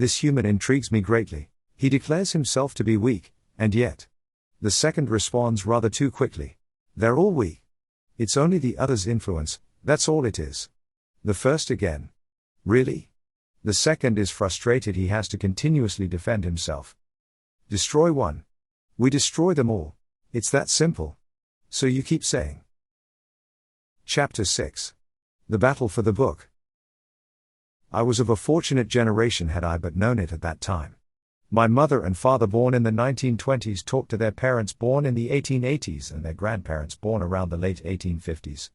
This human intrigues me greatly. He declares himself to be weak, and yet. The second responds rather too quickly. They're all weak. It's only the other's influence, that's all it is. The first again. Really? The second is frustrated he has to continuously defend himself. Destroy one. We destroy them all. It's that simple. So you keep saying. Chapter 6. The Battle for the Book. I was of a fortunate generation had I but known it at that time. My mother and father born in the 1920s talked to their parents born in the 1880s and their grandparents born around the late 1850s.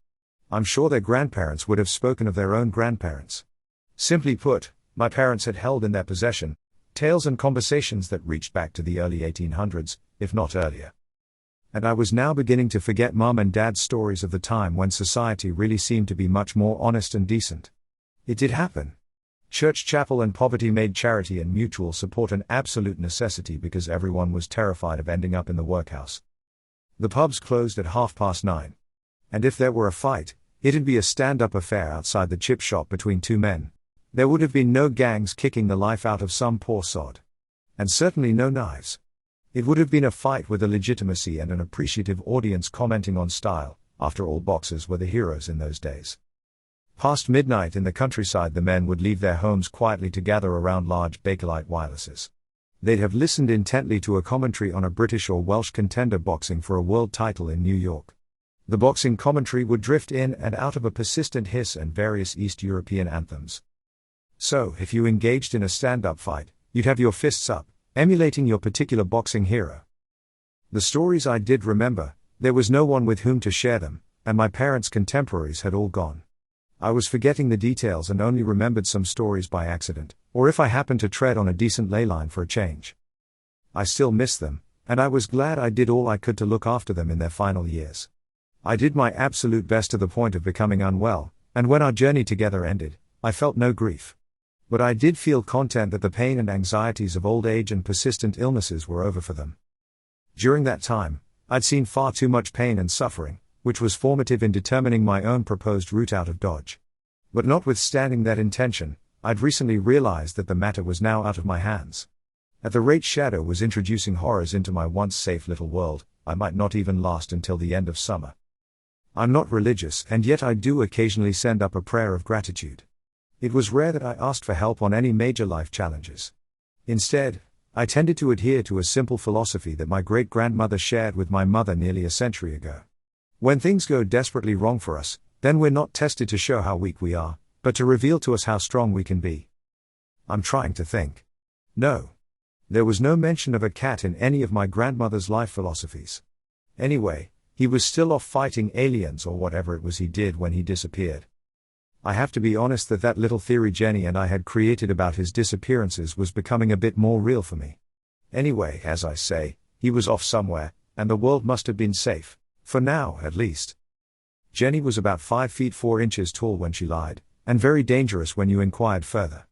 I'm sure their grandparents would have spoken of their own grandparents. Simply put, my parents had held in their possession tales and conversations that reached back to the early 1800s, if not earlier. And I was now beginning to forget Mum and Dad's stories of the time when society really seemed to be much more honest and decent. It did happen. Church, chapel and poverty made charity and mutual support an absolute necessity because everyone was terrified of ending up in the workhouse. The pubs closed at 9:30. And if there were a fight, it'd be a stand-up affair outside the chip shop between two men. There would have been no gangs kicking the life out of some poor sod. And certainly no knives. It would have been a fight with a legitimacy and an appreciative audience commenting on style. After all, boxers were the heroes in those days. Past midnight in the countryside the men would leave their homes quietly to gather around large Bakelite wirelesses. They'd have listened intently to a commentary on a British or Welsh contender boxing for a world title in New York. The boxing commentary would drift in and out of a persistent hiss and various East European anthems. So, if you engaged in a stand-up fight, you'd have your fists up, emulating your particular boxing hero. The stories I did remember, there was no one with whom to share them, and my parents' contemporaries had all gone. I was forgetting the details and only remembered some stories by accident, or if I happened to tread on a decent ley line for a change. I still miss them, and I was glad I did all I could to look after them in their final years. I did my absolute best to the point of becoming unwell, and when our journey together ended, I felt no grief. But I did feel content that the pain and anxieties of old age and persistent illnesses were over for them. During that time, I'd seen far too much pain and suffering, which was formative in determining my own proposed route out of Dodge. But notwithstanding that intention, I'd recently realized that the matter was now out of my hands. At the rate Shadow was introducing horrors into my once safe little world, I might not even last until the end of summer. I'm not religious, and yet I do occasionally send up a prayer of gratitude. It was rare that I asked for help on any major life challenges. Instead, I tended to adhere to a simple philosophy that my great-grandmother shared with my mother nearly a century ago. When things go desperately wrong for us, then we're not tested to show how weak we are, but to reveal to us how strong we can be. I'm trying to think. No. There was no mention of a cat in any of my grandmother's life philosophies. Anyway, he was still off fighting aliens or whatever it was he did when he disappeared. I have to be honest that little theory Jenny and I had created about his disappearances was becoming a bit more real for me. Anyway, as I say, he was off somewhere, and the world must have been safe, for now at least. Jenny was about 5 feet 4 inches tall when she lied, and very dangerous when you inquired further.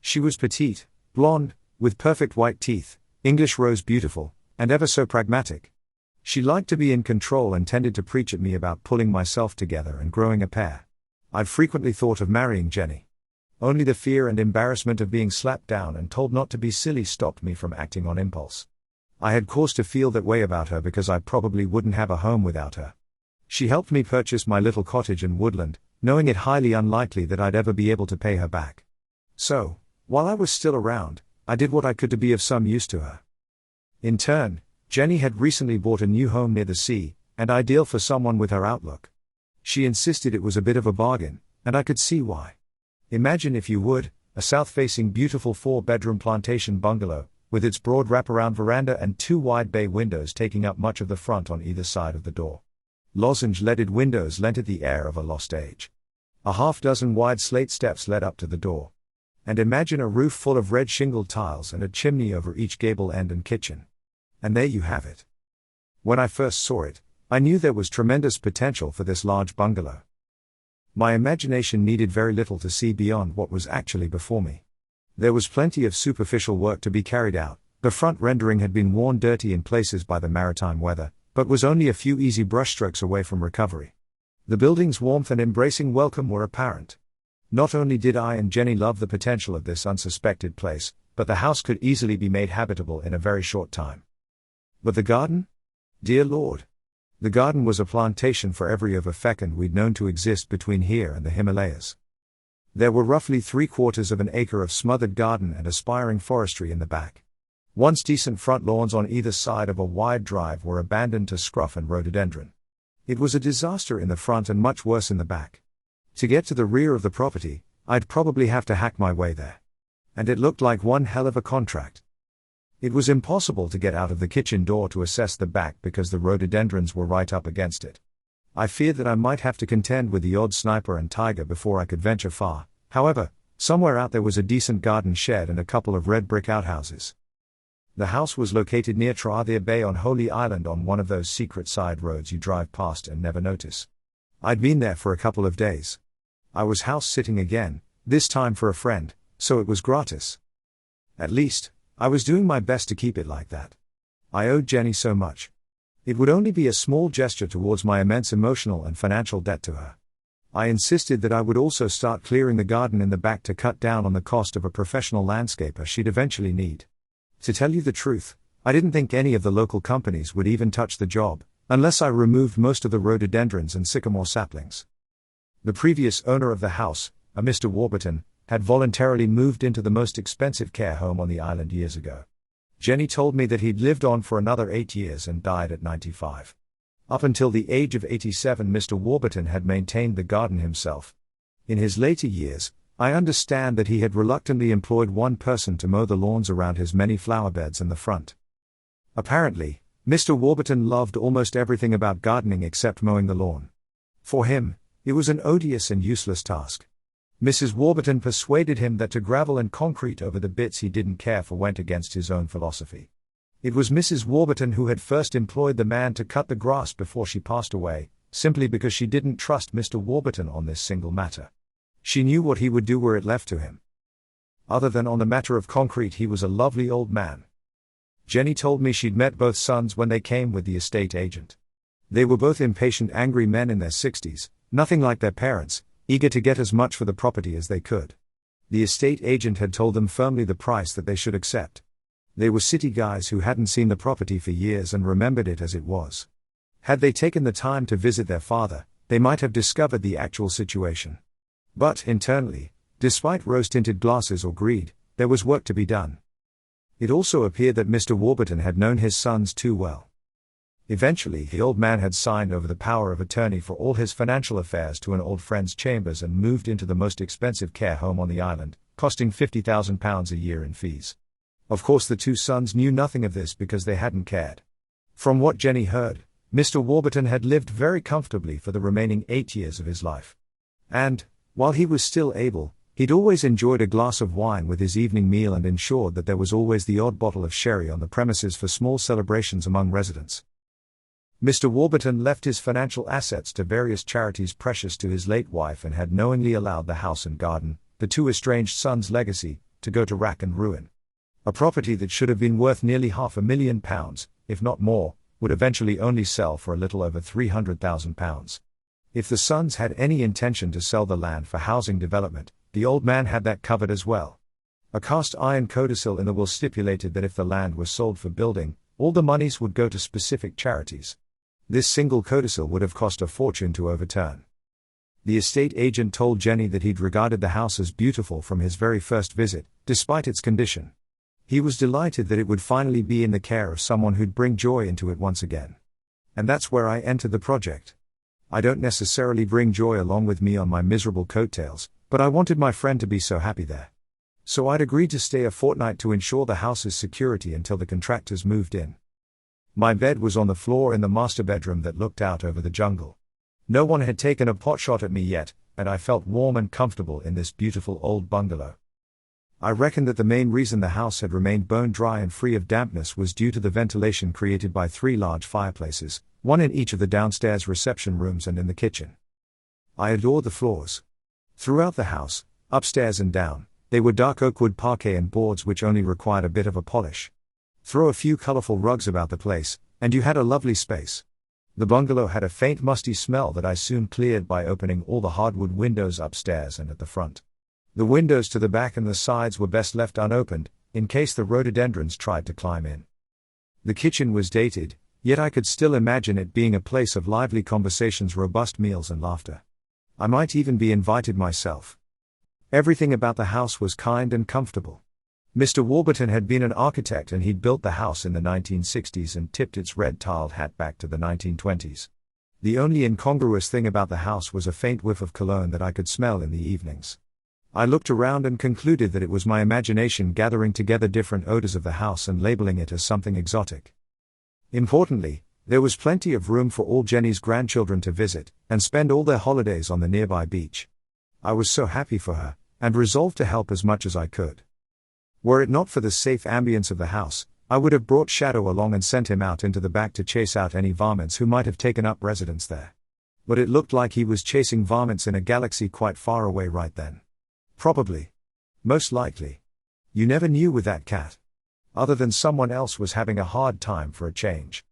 She was petite, blonde, with perfect white teeth, English rose beautiful, and ever so pragmatic. She liked to be in control and tended to preach at me about pulling myself together and growing a pair. I'd frequently thought of marrying Jenny. Only the fear and embarrassment of being slapped down and told not to be silly stopped me from acting on impulse. I had cause to feel that way about her because I probably wouldn't have a home without her. She helped me purchase my little cottage in Woodland, knowing it highly unlikely that I'd ever be able to pay her back. So, while I was still around, I did what I could to be of some use to her. In turn, Jenny had recently bought a new home near the sea, and ideal for someone with her outlook. She insisted it was a bit of a bargain, and I could see why. Imagine, if you would, a south-facing beautiful 4-bedroom plantation bungalow, with its broad wraparound veranda and 2 wide bay windows taking up much of the front on either side of the door. Lozenge-leaded windows lent it the air of a lost age. A half-dozen wide slate steps led up to the door. And imagine a roof full of red shingled tiles and a chimney over each gable end and kitchen. And there you have it. When I first saw it, I knew there was tremendous potential for this large bungalow. My imagination needed very little to see beyond what was actually before me. There was plenty of superficial work to be carried out. The front rendering had been worn dirty in places by the maritime weather, but was only a few easy brushstrokes away from recovery. The building's warmth and embracing welcome were apparent. Not only did I and Jenny love the potential of this unsuspected place, but the house could easily be made habitable in a very short time. But the garden? Dear Lord! The garden was a plantation for every of a fecund we'd known to exist between here and the Himalayas. There were roughly 3/4 of an acre of smothered garden and aspiring forestry in the back. Once decent front lawns on either side of a wide drive were abandoned to scrub and rhododendron. It was a disaster in the front and much worse in the back. To get to the rear of the property, I'd probably have to hack my way there. And it looked like one hell of a contract. It was impossible to get out of the kitchen door to assess the back because the rhododendrons were right up against it. I feared that I might have to contend with the odd sniper and tiger before I could venture far. However, somewhere out there was a decent garden shed and a couple of red brick outhouses. The house was located near Trathia Bay on Holy Island on one of those secret side roads you drive past and never notice. I'd been there for a couple of days. I was house sitting again, this time for a friend, so it was gratis. At least, I was doing my best to keep it like that. I owed Jenny so much. It would only be a small gesture towards my immense emotional and financial debt to her. I insisted that I would also start clearing the garden in the back to cut down on the cost of a professional landscaper she'd eventually need. To tell you the truth, I didn't think any of the local companies would even touch the job, unless I removed most of the rhododendrons and sycamore saplings. The previous owner of the house, a Mr. Warburton, had voluntarily moved into the most expensive care home on the island years ago. Jenny told me that he'd lived on for another 8 years and died at 95. Up until the age of 87, Mr. Warburton had maintained the garden himself. In his later years, I understand that he had reluctantly employed one person to mow the lawns around his many flower beds in the front. Apparently, Mr. Warburton loved almost everything about gardening except mowing the lawn. For him, it was an odious and useless task. Mrs. Warburton persuaded him that to gravel and concrete over the bits he didn't care for went against his own philosophy. It was Mrs. Warburton who had first employed the man to cut the grass before she passed away, simply because she didn't trust Mr. Warburton on this single matter. She knew what he would do were it left to him. Other than on the matter of concrete, he was a lovely old man. Jenny told me she'd met both sons when they came with the estate agent. They were both impatient, angry men in their 60s, nothing like their parents, eager to get as much for the property as they could. The estate agent had told them firmly the price that they should accept. They were city guys who hadn't seen the property for years and remembered it as it was. Had they taken the time to visit their father, they might have discovered the actual situation. But, internally, despite rose-tinted glasses or greed, there was work to be done. It also appeared that Mr. Warburton had known his sons too well. Eventually, the old man had signed over the power of attorney for all his financial affairs to an old friend's chambers and moved into the most expensive care home on the island, costing £50,000 a year in fees. Of course, the two sons knew nothing of this because they hadn't cared. From what Jenny heard, Mr. Warburton had lived very comfortably for the remaining 8 years of his life. And, while he was still able, he'd always enjoyed a glass of wine with his evening meal and ensured that there was always the odd bottle of sherry on the premises for small celebrations among residents. Mr. Warburton left his financial assets to various charities precious to his late wife and had knowingly allowed the house and garden, the two estranged sons' legacy, to go to rack and ruin. A property that should have been worth nearly £500,000, if not more, would eventually only sell for a little over £300,000. If the sons had any intention to sell the land for housing development, the old man had that covered as well. A cast iron codicil in the will stipulated that if the land was sold for building, all the monies would go to specific charities. This single codicil would have cost a fortune to overturn. The estate agent told Jenny that he'd regarded the house as beautiful from his very first visit, despite its condition. He was delighted that it would finally be in the care of someone who'd bring joy into it once again. And that's where I entered the project. I don't necessarily bring joy along with me on my miserable coattails, but I wanted my friend to be so happy there. So I'd agreed to stay a fortnight to ensure the house's security until the contractors moved in. My bed was on the floor in the master bedroom that looked out over the jungle. No one had taken a potshot at me yet, and I felt warm and comfortable in this beautiful old bungalow. I reckon that the main reason the house had remained bone dry and free of dampness was due to the ventilation created by 3 large fireplaces, one in each of the downstairs reception rooms and in the kitchen. I adored the floors. Throughout the house, upstairs and down, they were dark oak wood parquet and boards which only required a bit of a polish. Throw a few colorful rugs about the place, and you had a lovely space. The bungalow had a faint musty smell that I soon cleared by opening all the hardwood windows upstairs and at the front. The windows to the back and the sides were best left unopened, in case the rhododendrons tried to climb in. The kitchen was dated, yet I could still imagine it being a place of lively conversations, robust meals and laughter. I might even be invited myself. Everything about the house was kind and comfortable. Mr. Warburton had been an architect and he'd built the house in the 1960s and tipped its red-tiled hat back to the 1920s. The only incongruous thing about the house was a faint whiff of cologne that I could smell in the evenings. I looked around and concluded that it was my imagination gathering together different odors of the house and labeling it as something exotic. Importantly, there was plenty of room for all Jenny's grandchildren to visit and spend all their holidays on the nearby beach. I was so happy for her, and resolved to help as much as I could. Were it not for the safe ambience of the house, I would have brought Shadow along and sent him out into the back to chase out any varmints who might have taken up residence there. But it looked like he was chasing varmints in a galaxy quite far away right then. Probably. Most likely. You never knew with that cat. Other than someone else was having a hard time for a change.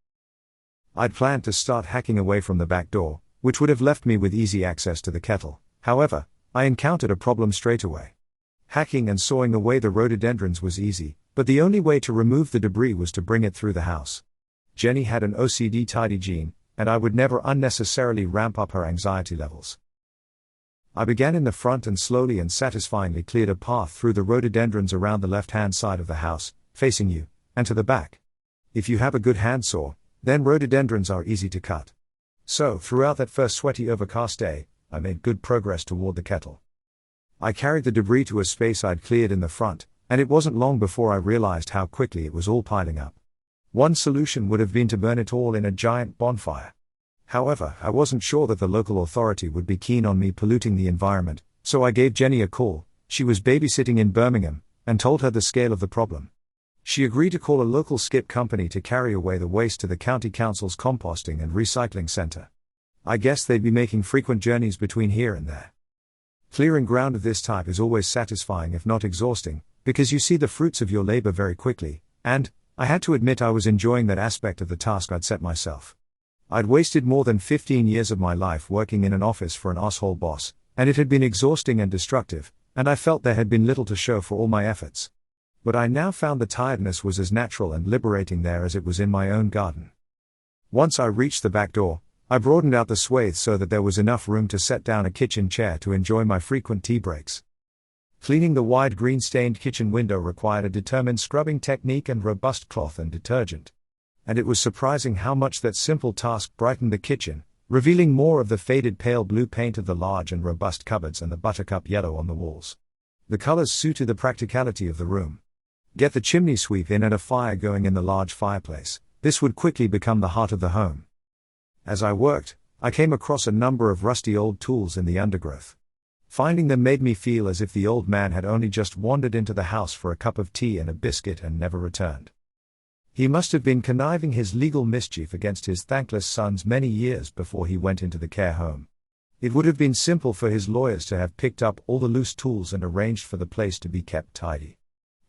I'd planned to start hacking away from the back door, which would have left me with easy access to the kettle. However, I encountered a problem straight away. Hacking and sawing away the rhododendrons was easy, but the only way to remove the debris was to bring it through the house. Jenny had an OCD tidy gene, and I would never unnecessarily ramp up her anxiety levels. I began in the front and slowly and satisfyingly cleared a path through the rhododendrons around the left-hand side of the house, facing you, and to the back. If you have a good handsaw, then rhododendrons are easy to cut. So, throughout that first sweaty overcast day, I made good progress toward the kettle. I carried the debris to a space I'd cleared in the front, and it wasn't long before I realized how quickly it was all piling up. One solution would have been to burn it all in a giant bonfire. However, I wasn't sure that the local authority would be keen on me polluting the environment, so I gave Jenny a call. She was babysitting in Birmingham, and told her the scale of the problem. She agreed to call a local skip company to carry away the waste to the county council's composting and recycling center. I guess they'd be making frequent journeys between here and there. Clearing ground of this type is always satisfying if not exhausting, because you see the fruits of your labor very quickly, and, I had to admit I was enjoying that aspect of the task I'd set myself. I'd wasted more than 15 years of my life working in an office for an asshole boss, and it had been exhausting and destructive, and I felt there had been little to show for all my efforts. But I now found the tiredness was as natural and liberating there as it was in my own garden. Once I reached the back door, I broadened out the swathe so that there was enough room to set down a kitchen chair to enjoy my frequent tea breaks. Cleaning the wide green-stained kitchen window required a determined scrubbing technique and robust cloth and detergent. And it was surprising how much that simple task brightened the kitchen, revealing more of the faded pale blue paint of the large and robust cupboards and the buttercup yellow on the walls. The colors suited the practicality of the room. Get the chimney sweep in and a fire going in the large fireplace. This would quickly become the heart of the home. As I worked, I came across a number of rusty old tools in the undergrowth. Finding them made me feel as if the old man had only just wandered into the house for a cup of tea and a biscuit and never returned. He must have been conniving his legal mischief against his thankless sons many years before he went into the care home. It would have been simple for his lawyers to have picked up all the loose tools and arranged for the place to be kept tidy.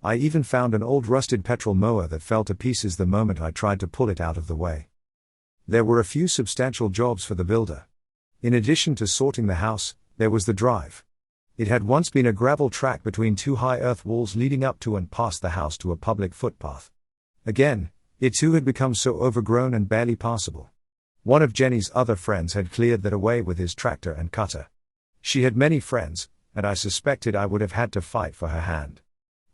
I even found an old rusted petrol mower that fell to pieces the moment I tried to pull it out of the way. There were a few substantial jobs for the builder. In addition to sorting the house, there was the drive. It had once been a gravel track between two high earth walls leading up to and past the house to a public footpath. Again, it too had become so overgrown and barely passable. One of Jenny's other friends had cleared that away with his tractor and cutter. She had many friends, and I suspected I would have had to fight for her hand.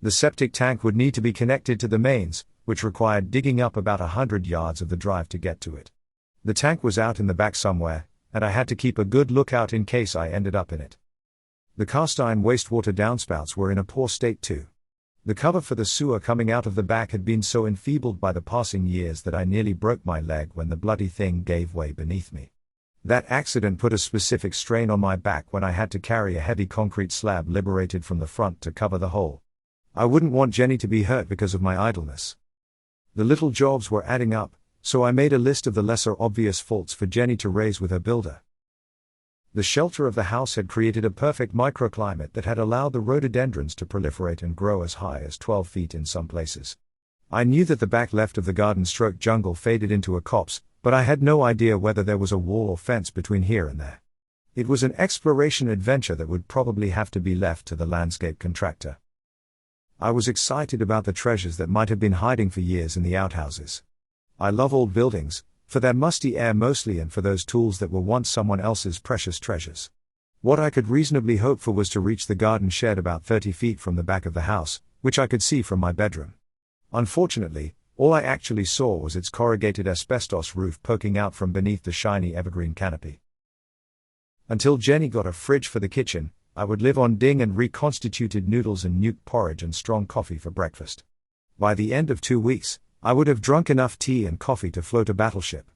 The septic tank would need to be connected to the mains, which required digging up about 100 yards of the drive to get to it. The tank was out in the back somewhere, and I had to keep a good lookout in case I ended up in it. The cast iron wastewater downspouts were in a poor state too. The cover for the sewer coming out of the back had been so enfeebled by the passing years that I nearly broke my leg when the bloody thing gave way beneath me. That accident put a specific strain on my back when I had to carry a heavy concrete slab liberated from the front to cover the hole. I wouldn't want Jenny to be hurt because of my idleness. The little jobs were adding up, so I made a list of the lesser obvious faults for Jenny to raise with her builder. The shelter of the house had created a perfect microclimate that had allowed the rhododendrons to proliferate and grow as high as 12 feet in some places. I knew that the back left of the garden-stroke jungle faded into a copse, but I had no idea whether there was a wall or fence between here and there. It was an exploration adventure that would probably have to be left to the landscape contractor. I was excited about the treasures that might have been hiding for years in the outhouses. I love old buildings, for their musty air mostly, and for those tools that were once someone else's precious treasures. What I could reasonably hope for was to reach the garden shed about 30 feet from the back of the house, which I could see from my bedroom. Unfortunately, all I actually saw was its corrugated asbestos roof poking out from beneath the shiny evergreen canopy. Until Jenny got a fridge for the kitchen, I would live on ding and reconstituted noodles and nuke porridge and strong coffee for breakfast. By the end of 2 weeks, I would have drunk enough tea and coffee to float a battleship.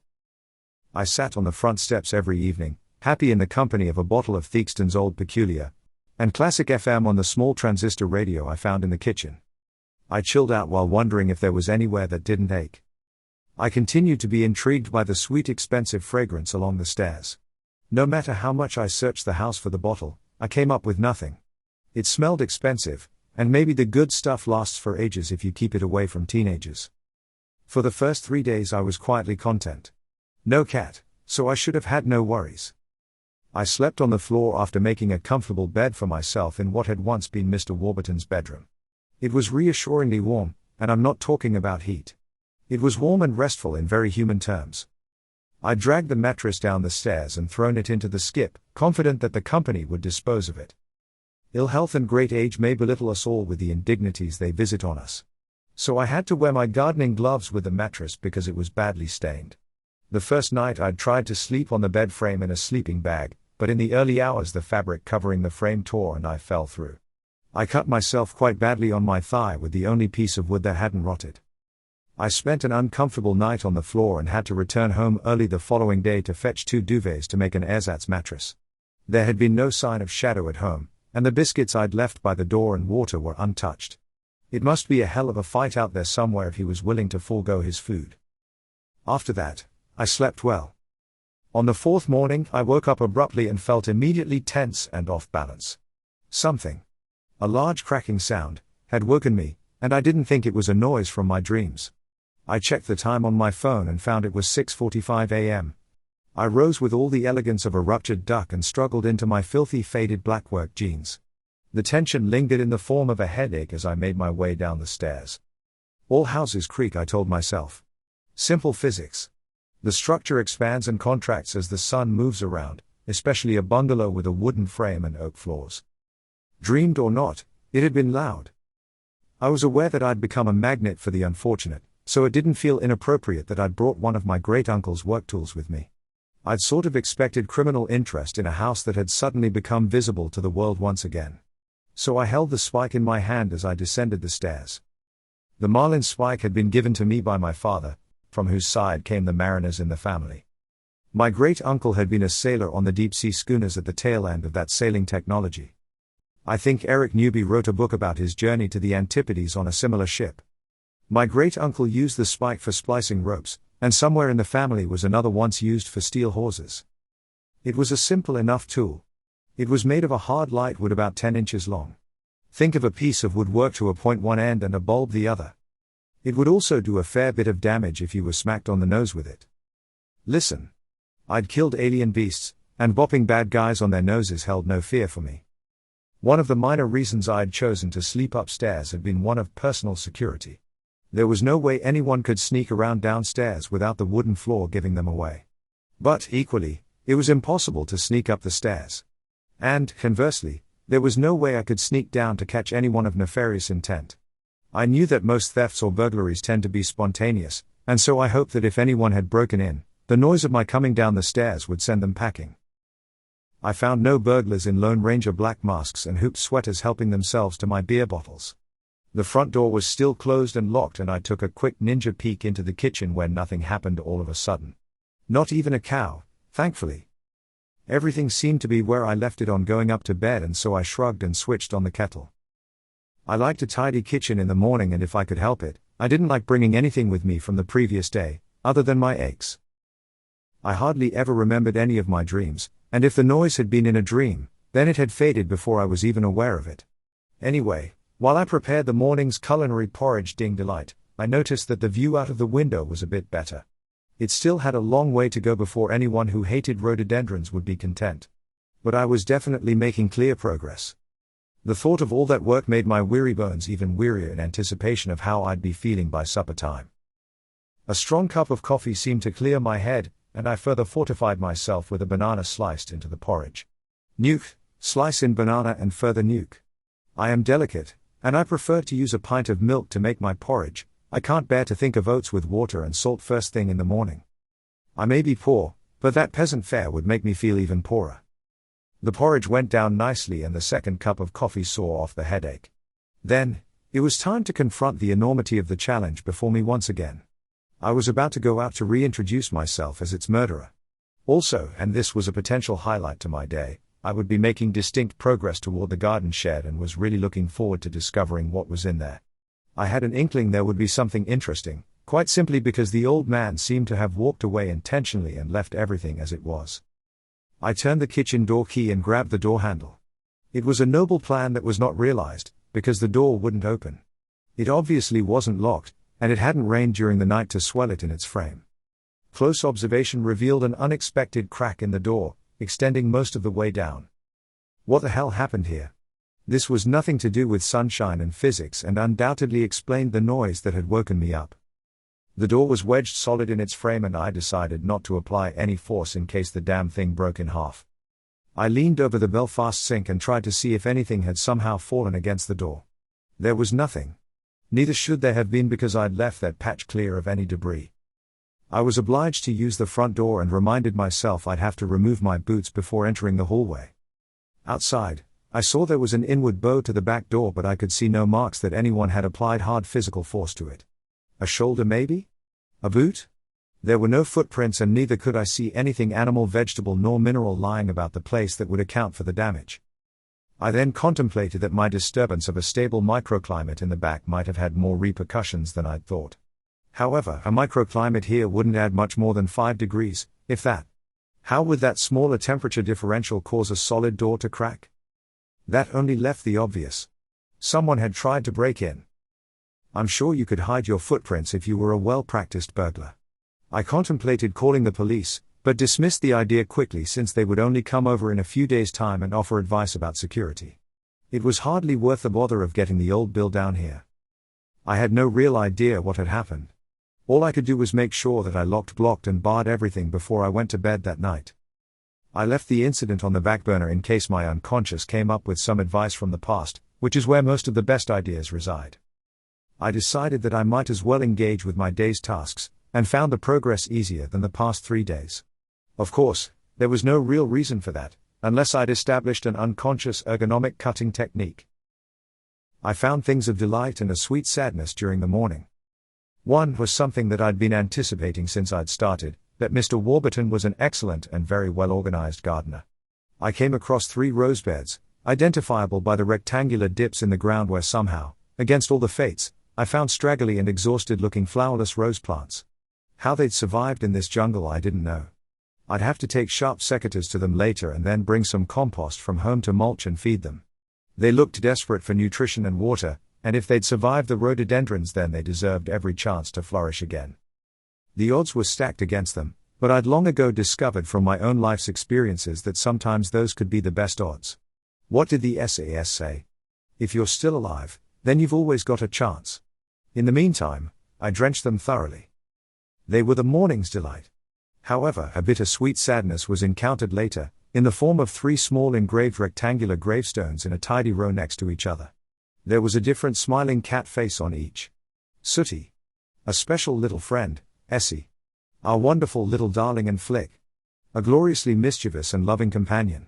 I sat on the front steps every evening, happy in the company of a bottle of Theakston's Old Peculiar, and classic FM on the small transistor radio I found in the kitchen. I chilled out while wondering if there was anywhere that didn't ache. I continued to be intrigued by the sweet, expensive fragrance along the stairs. No matter how much I searched the house for the bottle, I came up with nothing. It smelled expensive, and maybe the good stuff lasts for ages if you keep it away from teenagers. For the first 3 days I was quietly content. No cat, so I should have had no worries. I slept on the floor after making a comfortable bed for myself in what had once been Mr. Warburton's bedroom. It was reassuringly warm, and I'm not talking about heat. It was warm and restful in very human terms. I dragged the mattress down the stairs and thrown it into the skip, confident that the company would dispose of it. Ill health and great age may belittle us all with the indignities they visit on us. So I had to wear my gardening gloves with the mattress because it was badly stained. The first night I'd tried to sleep on the bed frame in a sleeping bag, but in the early hours the fabric covering the frame tore and I fell through. I cut myself quite badly on my thigh with the only piece of wood that hadn't rotted. I spent an uncomfortable night on the floor and had to return home early the following day to fetch 2 duvets to make an ersatz mattress. There had been no sign of Shadow at home, and the biscuits I'd left by the door and water were untouched. It must be a hell of a fight out there somewhere if he was willing to forego his food. After that, I slept well. On the 4th morning I woke up abruptly and felt immediately tense and off balance. Something, a large cracking sound, had woken me, and I didn't think it was a noise from my dreams. I checked the time on my phone and found it was 6:45 a.m. I rose with all the elegance of a ruptured duck and struggled into my filthy faded black work jeans. The tension lingered in the form of a headache as I made my way down the stairs. All houses creak, I told myself. Simple physics. The structure expands and contracts as the sun moves around, especially a bungalow with a wooden frame and oak floors. Dreamed or not, it had been loud. I was aware that I'd become a magnet for the unfortunate, so it didn't feel inappropriate that I'd brought one of my great-uncle's work tools with me. I'd sort of expected criminal interest in a house that had suddenly become visible to the world once again. So I held the spike in my hand as I descended the stairs. The marlin spike had been given to me by my father, from whose side came the mariners in the family. My great-uncle had been a sailor on the deep-sea schooners at the tail end of that sailing technology. I think Eric Newby wrote a book about his journey to the Antipodes on a similar ship. My great-uncle used the spike for splicing ropes, and somewhere in the family was another once used for steel hawsers. It was a simple enough tool. It was made of a hard light wood about 10 inches long. Think of a piece of wood worked to a point one end and a bulb the other. It would also do a fair bit of damage if you were smacked on the nose with it. Listen. I'd killed alien beasts, and bopping bad guys on their noses held no fear for me. One of the minor reasons I'd chosen to sleep upstairs had been one of personal security. There was no way anyone could sneak around downstairs without the wooden floor giving them away. But, equally, it was impossible to sneak up the stairs. And, conversely, there was no way I could sneak down to catch anyone of nefarious intent. I knew that most thefts or burglaries tend to be spontaneous, and so I hoped that if anyone had broken in, the noise of my coming down the stairs would send them packing. I found no burglars in Lone Ranger black masks and hooped sweaters helping themselves to my beer bottles. The front door was still closed and locked, and I took a quick ninja peek into the kitchen where nothing happened all of a sudden. Not even a cow, thankfully. Everything seemed to be where I left it on going up to bed, and so I shrugged and switched on the kettle. I liked a tidy kitchen in the morning, and if I could help it, I didn't like bringing anything with me from the previous day, other than my eggs. I hardly ever remembered any of my dreams, and if the noise had been in a dream, then it had faded before I was even aware of it. Anyway, while I prepared the morning's culinary porridge ding delight, I noticed that the view out of the window was a bit better. It still had a long way to go before anyone who hated rhododendrons would be content. But I was definitely making clear progress. The thought of all that work made my weary bones even wearier in anticipation of how I'd be feeling by supper time. A strong cup of coffee seemed to clear my head, and I further fortified myself with a banana sliced into the porridge. Nuke, slice in banana and further nuke. I am delicate, and I prefer to use a pint of milk to make my porridge. I can't bear to think of oats with water and salt first thing in the morning. I may be poor, but that peasant fare would make me feel even poorer. The porridge went down nicely and the second cup of coffee saw off the headache. Then, it was time to confront the enormity of the challenge before me once again. I was about to go out to reintroduce myself as its murderer. Also, and this was a potential highlight to my day, I would be making distinct progress toward the garden shed and was really looking forward to discovering what was in there. I had an inkling there would be something interesting, quite simply because the old man seemed to have walked away intentionally and left everything as it was. I turned the kitchen door key and grabbed the door handle. It was a noble plan that was not realized, because the door wouldn't open. It obviously wasn't locked, and it hadn't rained during the night to swell it in its frame. Close observation revealed an unexpected crack in the door, extending most of the way down. What the hell happened here? This was nothing to do with sunshine and physics and undoubtedly explained the noise that had woken me up. The door was wedged solid in its frame and I decided not to apply any force in case the damn thing broke in half. I leaned over the Belfast sink and tried to see if anything had somehow fallen against the door. There was nothing. Neither should there have been because I'd left that patch clear of any debris. I was obliged to use the front door and reminded myself I'd have to remove my boots before entering the hallway. Outside, I saw there was an inward bow to the back door but I could see no marks that anyone had applied hard physical force to it. A shoulder maybe? A boot? There were no footprints and neither could I see anything animal, vegetable nor mineral lying about the place that would account for the damage. I then contemplated that my disturbance of a stable microclimate in the back might have had more repercussions than I'd thought. However, a microclimate here wouldn't add much more than 5 degrees, if that. How would that smaller temperature differential cause a solid door to crack? That only left the obvious. Someone had tried to break in. I'm sure you could hide your footprints if you were a well-practiced burglar. I contemplated calling the police, but dismissed the idea quickly since they would only come over in a few days' time and offer advice about security. It was hardly worth the bother of getting the old Bill down here. I had no real idea what had happened. All I could do was make sure that I locked, blocked and barred everything before I went to bed that night. I left the incident on the back burner in case my unconscious came up with some advice from the past, which is where most of the best ideas reside. I decided that I might as well engage with my day's tasks, and found the progress easier than the past 3 days. Of course, there was no real reason for that, unless I'd established an unconscious ergonomic cutting technique. I found things of delight and a sweet sadness during the morning. One was something that I'd been anticipating since I'd started, that Mr. Warburton was an excellent and very well-organized gardener. I came across 3 rose beds, identifiable by the rectangular dips in the ground where somehow, against all the fates, I found straggly and exhausted-looking flowerless rose plants. How they'd survived in this jungle I didn't know. I'd have to take sharp secateurs to them later and then bring some compost from home to mulch and feed them. They looked desperate for nutrition and water, and if they'd survived the rhododendrons then they deserved every chance to flourish again. The odds were stacked against them, but I'd long ago discovered from my own life's experiences that sometimes those could be the best odds. What did the SAS say? If you're still alive, then you've always got a chance. In the meantime, I drenched them thoroughly. They were the morning's delight. However, a bittersweet sadness was encountered later, in the form of 3 small engraved rectangular gravestones in a tidy row next to each other. There was a different smiling cat face on each. Sooty. A special little friend, Essie. Our wonderful little darling and flick. A gloriously mischievous and loving companion.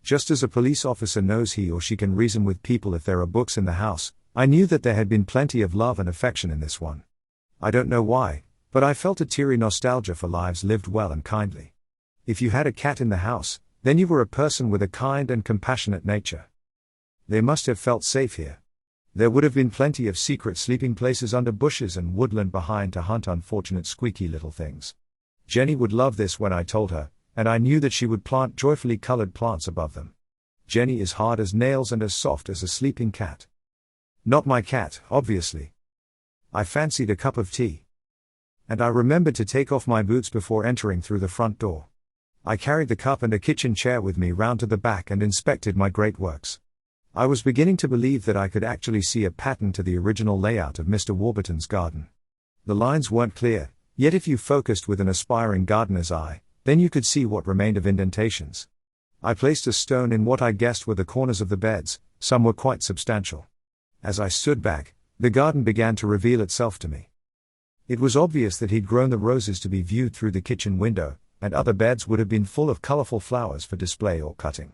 Just as a police officer knows he or she can reason with people if there are books in the house, I knew that there had been plenty of love and affection in this one. I don't know why, but I felt a teary nostalgia for lives lived well and kindly. If you had a cat in the house, then you were a person with a kind and compassionate nature. They must have felt safe here. There would have been plenty of secret sleeping places under bushes and woodland behind to hunt unfortunate squeaky little things. Jenny would love this when I told her, and I knew that she would plant joyfully colored plants above them. Jenny is hard as nails and as soft as a sleeping cat. Not my cat, obviously. I fancied a cup of tea. And I remembered to take off my boots before entering through the front door. I carried the cup and a kitchen chair with me round to the back and inspected my great works. I was beginning to believe that I could actually see a pattern to the original layout of Mr. Warburton's garden. The lines weren't clear, yet if you focused with an aspiring gardener's eye, then you could see what remained of indentations. I placed a stone in what I guessed were the corners of the beds. Some were quite substantial. As I stood back, the garden began to reveal itself to me. It was obvious that he'd grown the roses to be viewed through the kitchen window, and other beds would have been full of colorful flowers for display or cutting.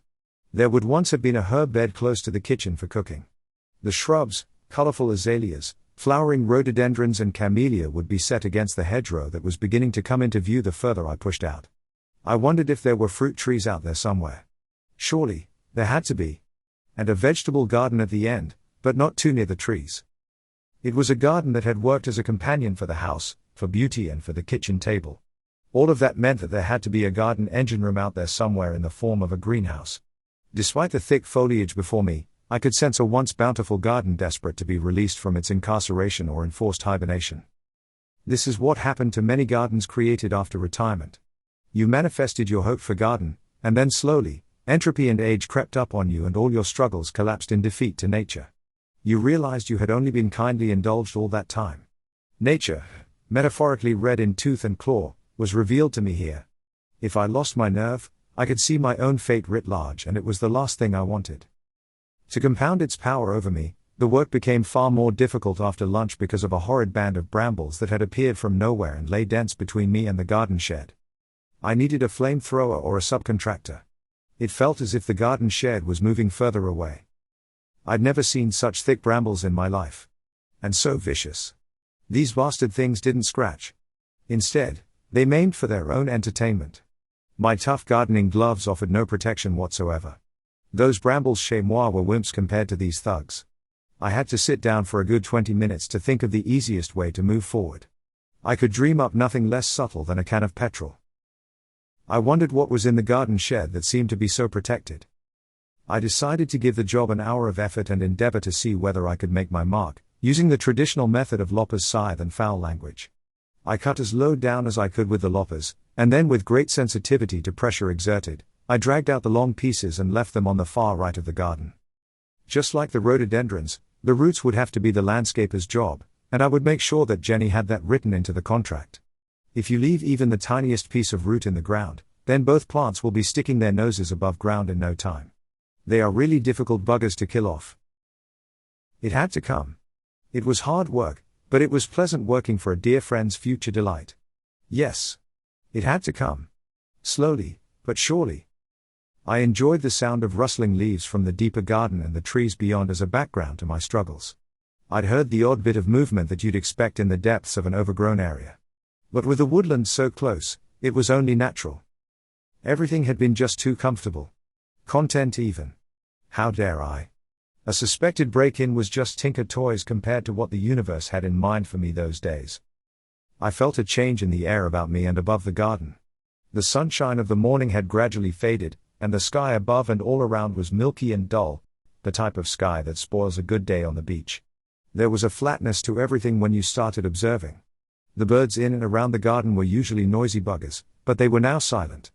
There would once have been a herb bed close to the kitchen for cooking. The shrubs, colorful azaleas, flowering rhododendrons and camellia would be set against the hedgerow that was beginning to come into view the further I pushed out. I wondered if there were fruit trees out there somewhere. Surely, there had to be. And a vegetable garden at the end, but not too near the trees. It was a garden that had worked as a companion for the house, for beauty and for the kitchen table. All of that meant that there had to be a garden engine room out there somewhere in the form of a greenhouse. Despite the thick foliage before me, I could sense a once bountiful garden desperate to be released from its incarceration or enforced hibernation. This is what happened to many gardens created after retirement. You manifested your hope for garden, and then slowly, entropy and age crept up on you and all your struggles collapsed in defeat to nature. You realized you had only been kindly indulged all that time. Nature, metaphorically red in tooth and claw, was revealed to me here. If I lost my nerve, I could see my own fate writ large, and it was the last thing I wanted. To compound its power over me, the work became far more difficult after lunch because of a horrid band of brambles that had appeared from nowhere and lay dense between me and the garden shed. I needed a flamethrower or a subcontractor. It felt as if the garden shed was moving further away. I'd never seen such thick brambles in my life. And so vicious. These bastard things didn't scratch. Instead, they maimed for their own entertainment. My tough gardening gloves offered no protection whatsoever. Those brambles chez moi were wimps compared to these thugs. I had to sit down for a good 20 minutes to think of the easiest way to move forward. I could dream up nothing less subtle than a can of petrol. I wondered what was in the garden shed that seemed to be so protected. I decided to give the job an hour of effort and endeavor to see whether I could make my mark, using the traditional method of lopper's scythe and foul language. I cut as low down as I could with the loppers, and then with great sensitivity to pressure exerted, I dragged out the long pieces and left them on the far right of the garden. Just like the rhododendrons, the roots would have to be the landscaper's job, and I would make sure that Jenny had that written into the contract. If you leave even the tiniest piece of root in the ground, then both plants will be sticking their noses above ground in no time. They are really difficult buggers to kill off. It had to come. It was hard work, but it was pleasant working for a dear friend's future delight. Yes. It had to come. Slowly, but surely. I enjoyed the sound of rustling leaves from the deeper garden and the trees beyond as a background to my struggles. I'd heard the odd bit of movement that you'd expect in the depths of an overgrown area. But with the woodland so close, it was only natural. Everything had been just too comfortable. Content even. How dare I? A suspected break-in was just tinker toys compared to what the universe had in mind for me those days. I felt a change in the air about me and above the garden. The sunshine of the morning had gradually faded, and the sky above and all around was milky and dull, the type of sky that spoils a good day on the beach. There was a flatness to everything when you started observing. The birds in and around the garden were usually noisy buggers, but they were now silent.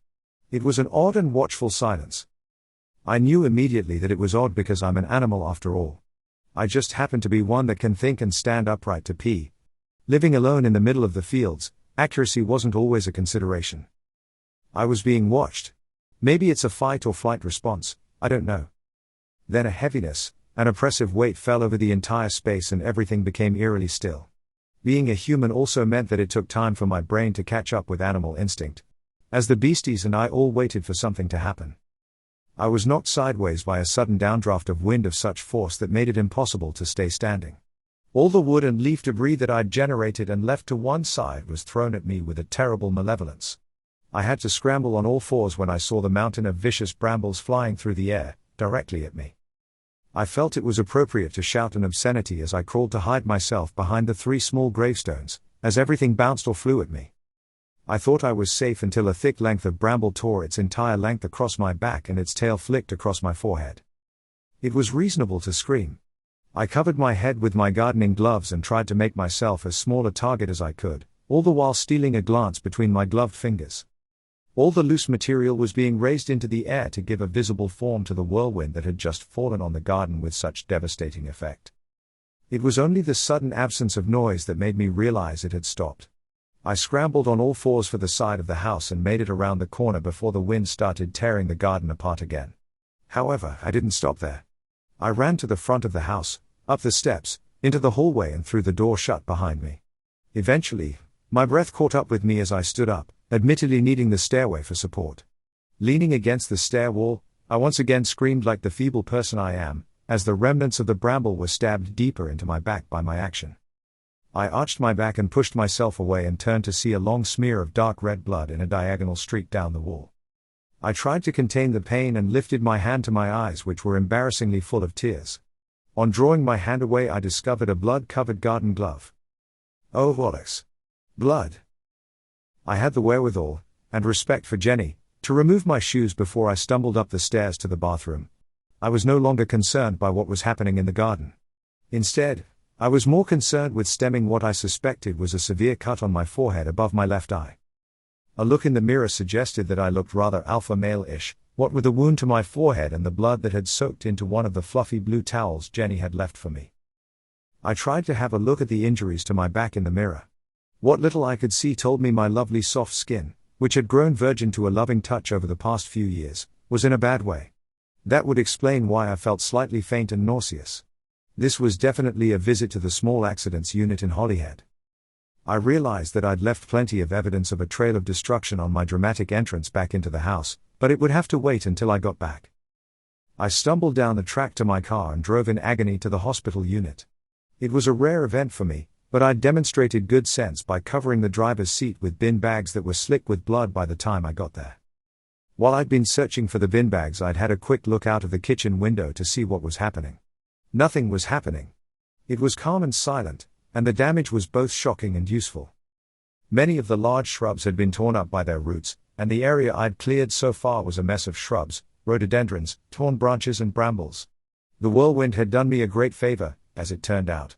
It was an odd and watchful silence. I knew immediately that it was odd because I'm an animal after all. I just happen to be one that can think and stand upright to pee. Living alone in the middle of the fields, accuracy wasn't always a consideration. I was being watched. Maybe it's a fight or flight response, I don't know. Then a heaviness, an oppressive weight fell over the entire space and everything became eerily still. Being a human also meant that it took time for my brain to catch up with animal instinct, as the beasties and I all waited for something to happen. I was knocked sideways by a sudden downdraft of wind of such force that made it impossible to stay standing. All the wood and leaf debris that I'd generated and left to one side was thrown at me with a terrible malevolence. I had to scramble on all fours when I saw the mountain of vicious brambles flying through the air, directly at me. I felt it was appropriate to shout an obscenity as I crawled to hide myself behind the 3 small gravestones, as everything bounced or flew at me. I thought I was safe until a thick length of bramble tore its entire length across my back and its tail flicked across my forehead. It was reasonable to scream. I covered my head with my gardening gloves and tried to make myself as small a target as I could, all the while stealing a glance between my gloved fingers. All the loose material was being raised into the air to give a visible form to the whirlwind that had just fallen on the garden with such devastating effect. It was only the sudden absence of noise that made me realize it had stopped. I scrambled on all fours for the side of the house and made it around the corner before the wind started tearing the garden apart again. However, I didn't stop there. I ran to the front of the house, up the steps, into the hallway and through the door shut behind me. Eventually, my breath caught up with me as I stood up, admittedly needing the stairway for support. Leaning against the stair wall, I once again screamed like the feeble person I am, as the remnants of the bramble were stabbed deeper into my back by my action. I arched my back and pushed myself away and turned to see a long smear of dark red blood in a diagonal streak down the wall. I tried to contain the pain and lifted my hand to my eyes, which were embarrassingly full of tears. On drawing my hand away, I discovered a blood-covered garden glove. Oh bollocks. Blood. I had the wherewithal, and respect for Jenny, to remove my shoes before I stumbled up the stairs to the bathroom. I was no longer concerned by what was happening in the garden. Instead, I was more concerned with stemming what I suspected was a severe cut on my forehead above my left eye. A look in the mirror suggested that I looked rather alpha male-ish, what with the wound to my forehead and the blood that had soaked into one of the fluffy blue towels Jenny had left for me. I tried to have a look at the injuries to my back in the mirror. What little I could see told me my lovely soft skin, which had grown virgin to a loving touch over the past few years, was in a bad way. That would explain why I felt slightly faint and nauseous. This was definitely a visit to the small accidents unit in Holyhead. I realized that I'd left plenty of evidence of a trail of destruction on my dramatic entrance back into the house, but it would have to wait until I got back. I stumbled down the track to my car and drove in agony to the hospital unit. It was a rare event for me, but I'd demonstrated good sense by covering the driver's seat with bin bags that were slick with blood by the time I got there. While I'd been searching for the bin bags, I'd had a quick look out of the kitchen window to see what was happening. Nothing was happening. It was calm and silent, and the damage was both shocking and useful. Many of the large shrubs had been torn up by their roots, and the area I'd cleared so far was a mess of shrubs, rhododendrons, torn branches and brambles. The whirlwind had done me a great favor, as it turned out.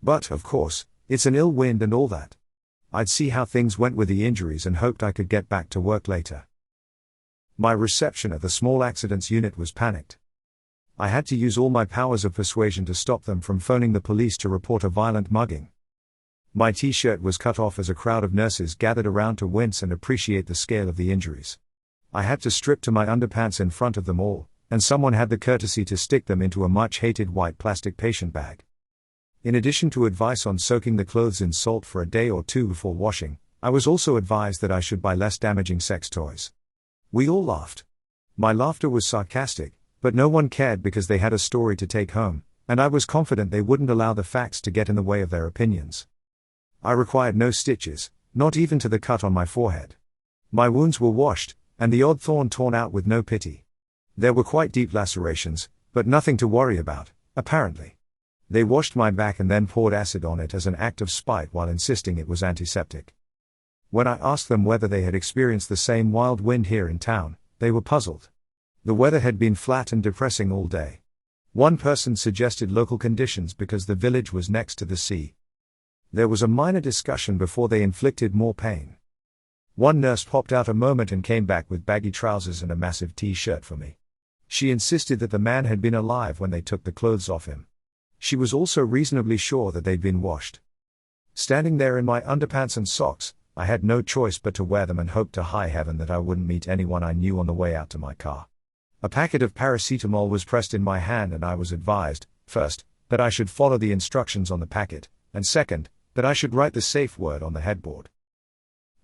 But, of course, it's an ill wind and all that. I'd see how things went with the injuries and hoped I could get back to work later. My reception at the small accidents unit was panicked. I had to use all my powers of persuasion to stop them from phoning the police to report a violent mugging. My t-shirt was cut off as a crowd of nurses gathered around to wince and appreciate the scale of the injuries. I had to strip to my underpants in front of them all, and someone had the courtesy to stick them into a much-hated white plastic patient bag. In addition to advice on soaking the clothes in salt for a day or two before washing, I was also advised that I should buy less damaging sex toys. We all laughed. My laughter was sarcastic, but no one cared because they had a story to take home, and I was confident they wouldn't allow the facts to get in the way of their opinions. I required no stitches, not even to the cut on my forehead. My wounds were washed, and the odd thorn torn out with no pity. There were quite deep lacerations, but nothing to worry about, apparently. They washed my back and then poured acid on it as an act of spite while insisting it was antiseptic. When I asked them whether they had experienced the same wild wind here in town, they were puzzled. The weather had been flat and depressing all day. One person suggested local conditions because the village was next to the sea. There was a minor discussion before they inflicted more pain. One nurse popped out a moment and came back with baggy trousers and a massive t-shirt for me. She insisted that the man had been alive when they took the clothes off him. She was also reasonably sure that they'd been washed. Standing there in my underpants and socks, I had no choice but to wear them and hope to high heaven that I wouldn't meet anyone I knew on the way out to my car. A packet of paracetamol was pressed in my hand and I was advised, first, that I should follow the instructions on the packet, and second, that I should write the safe word on the headboard.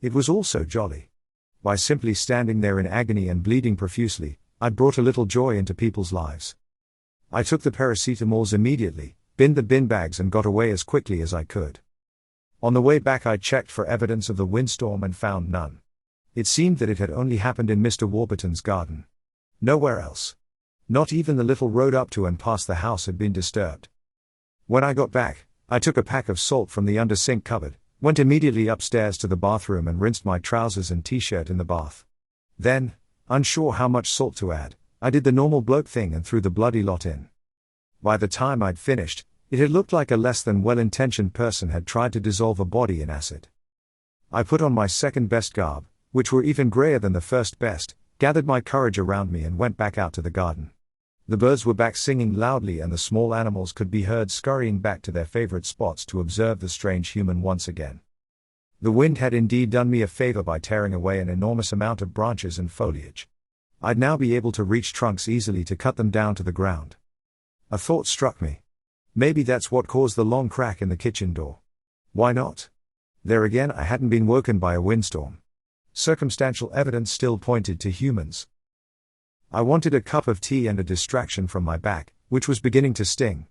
It was all so jolly. By simply standing there in agony and bleeding profusely, I'd brought a little joy into people's lives. I took the paracetamols immediately, binned the bin bags and got away as quickly as I could. On the way back I checked for evidence of the windstorm and found none. It seemed that it had only happened in Mr. Warburton's garden. Nowhere else. Not even the little road up to and past the house had been disturbed. When I got back, I took a pack of salt from the under-sink cupboard, went immediately upstairs to the bathroom and rinsed my trousers and t-shirt in the bath. Then, unsure how much salt to add, I did the normal bloke thing and threw the bloody lot in. By the time I'd finished, it had looked like a less than well-intentioned person had tried to dissolve a body in acid. I put on my second best garb, which were even grayer than the first best, gathered my courage around me and went back out to the garden. The birds were back singing loudly and the small animals could be heard scurrying back to their favorite spots to observe the strange human once again. The wind had indeed done me a favor by tearing away an enormous amount of branches and foliage. I'd now be able to reach trunks easily to cut them down to the ground. A thought struck me. Maybe that's what caused the long crack in the kitchen door. Why not? There again, I hadn't been woken by a windstorm. Circumstantial evidence still pointed to humans. I wanted a cup of tea and a distraction from my back, which was beginning to sting.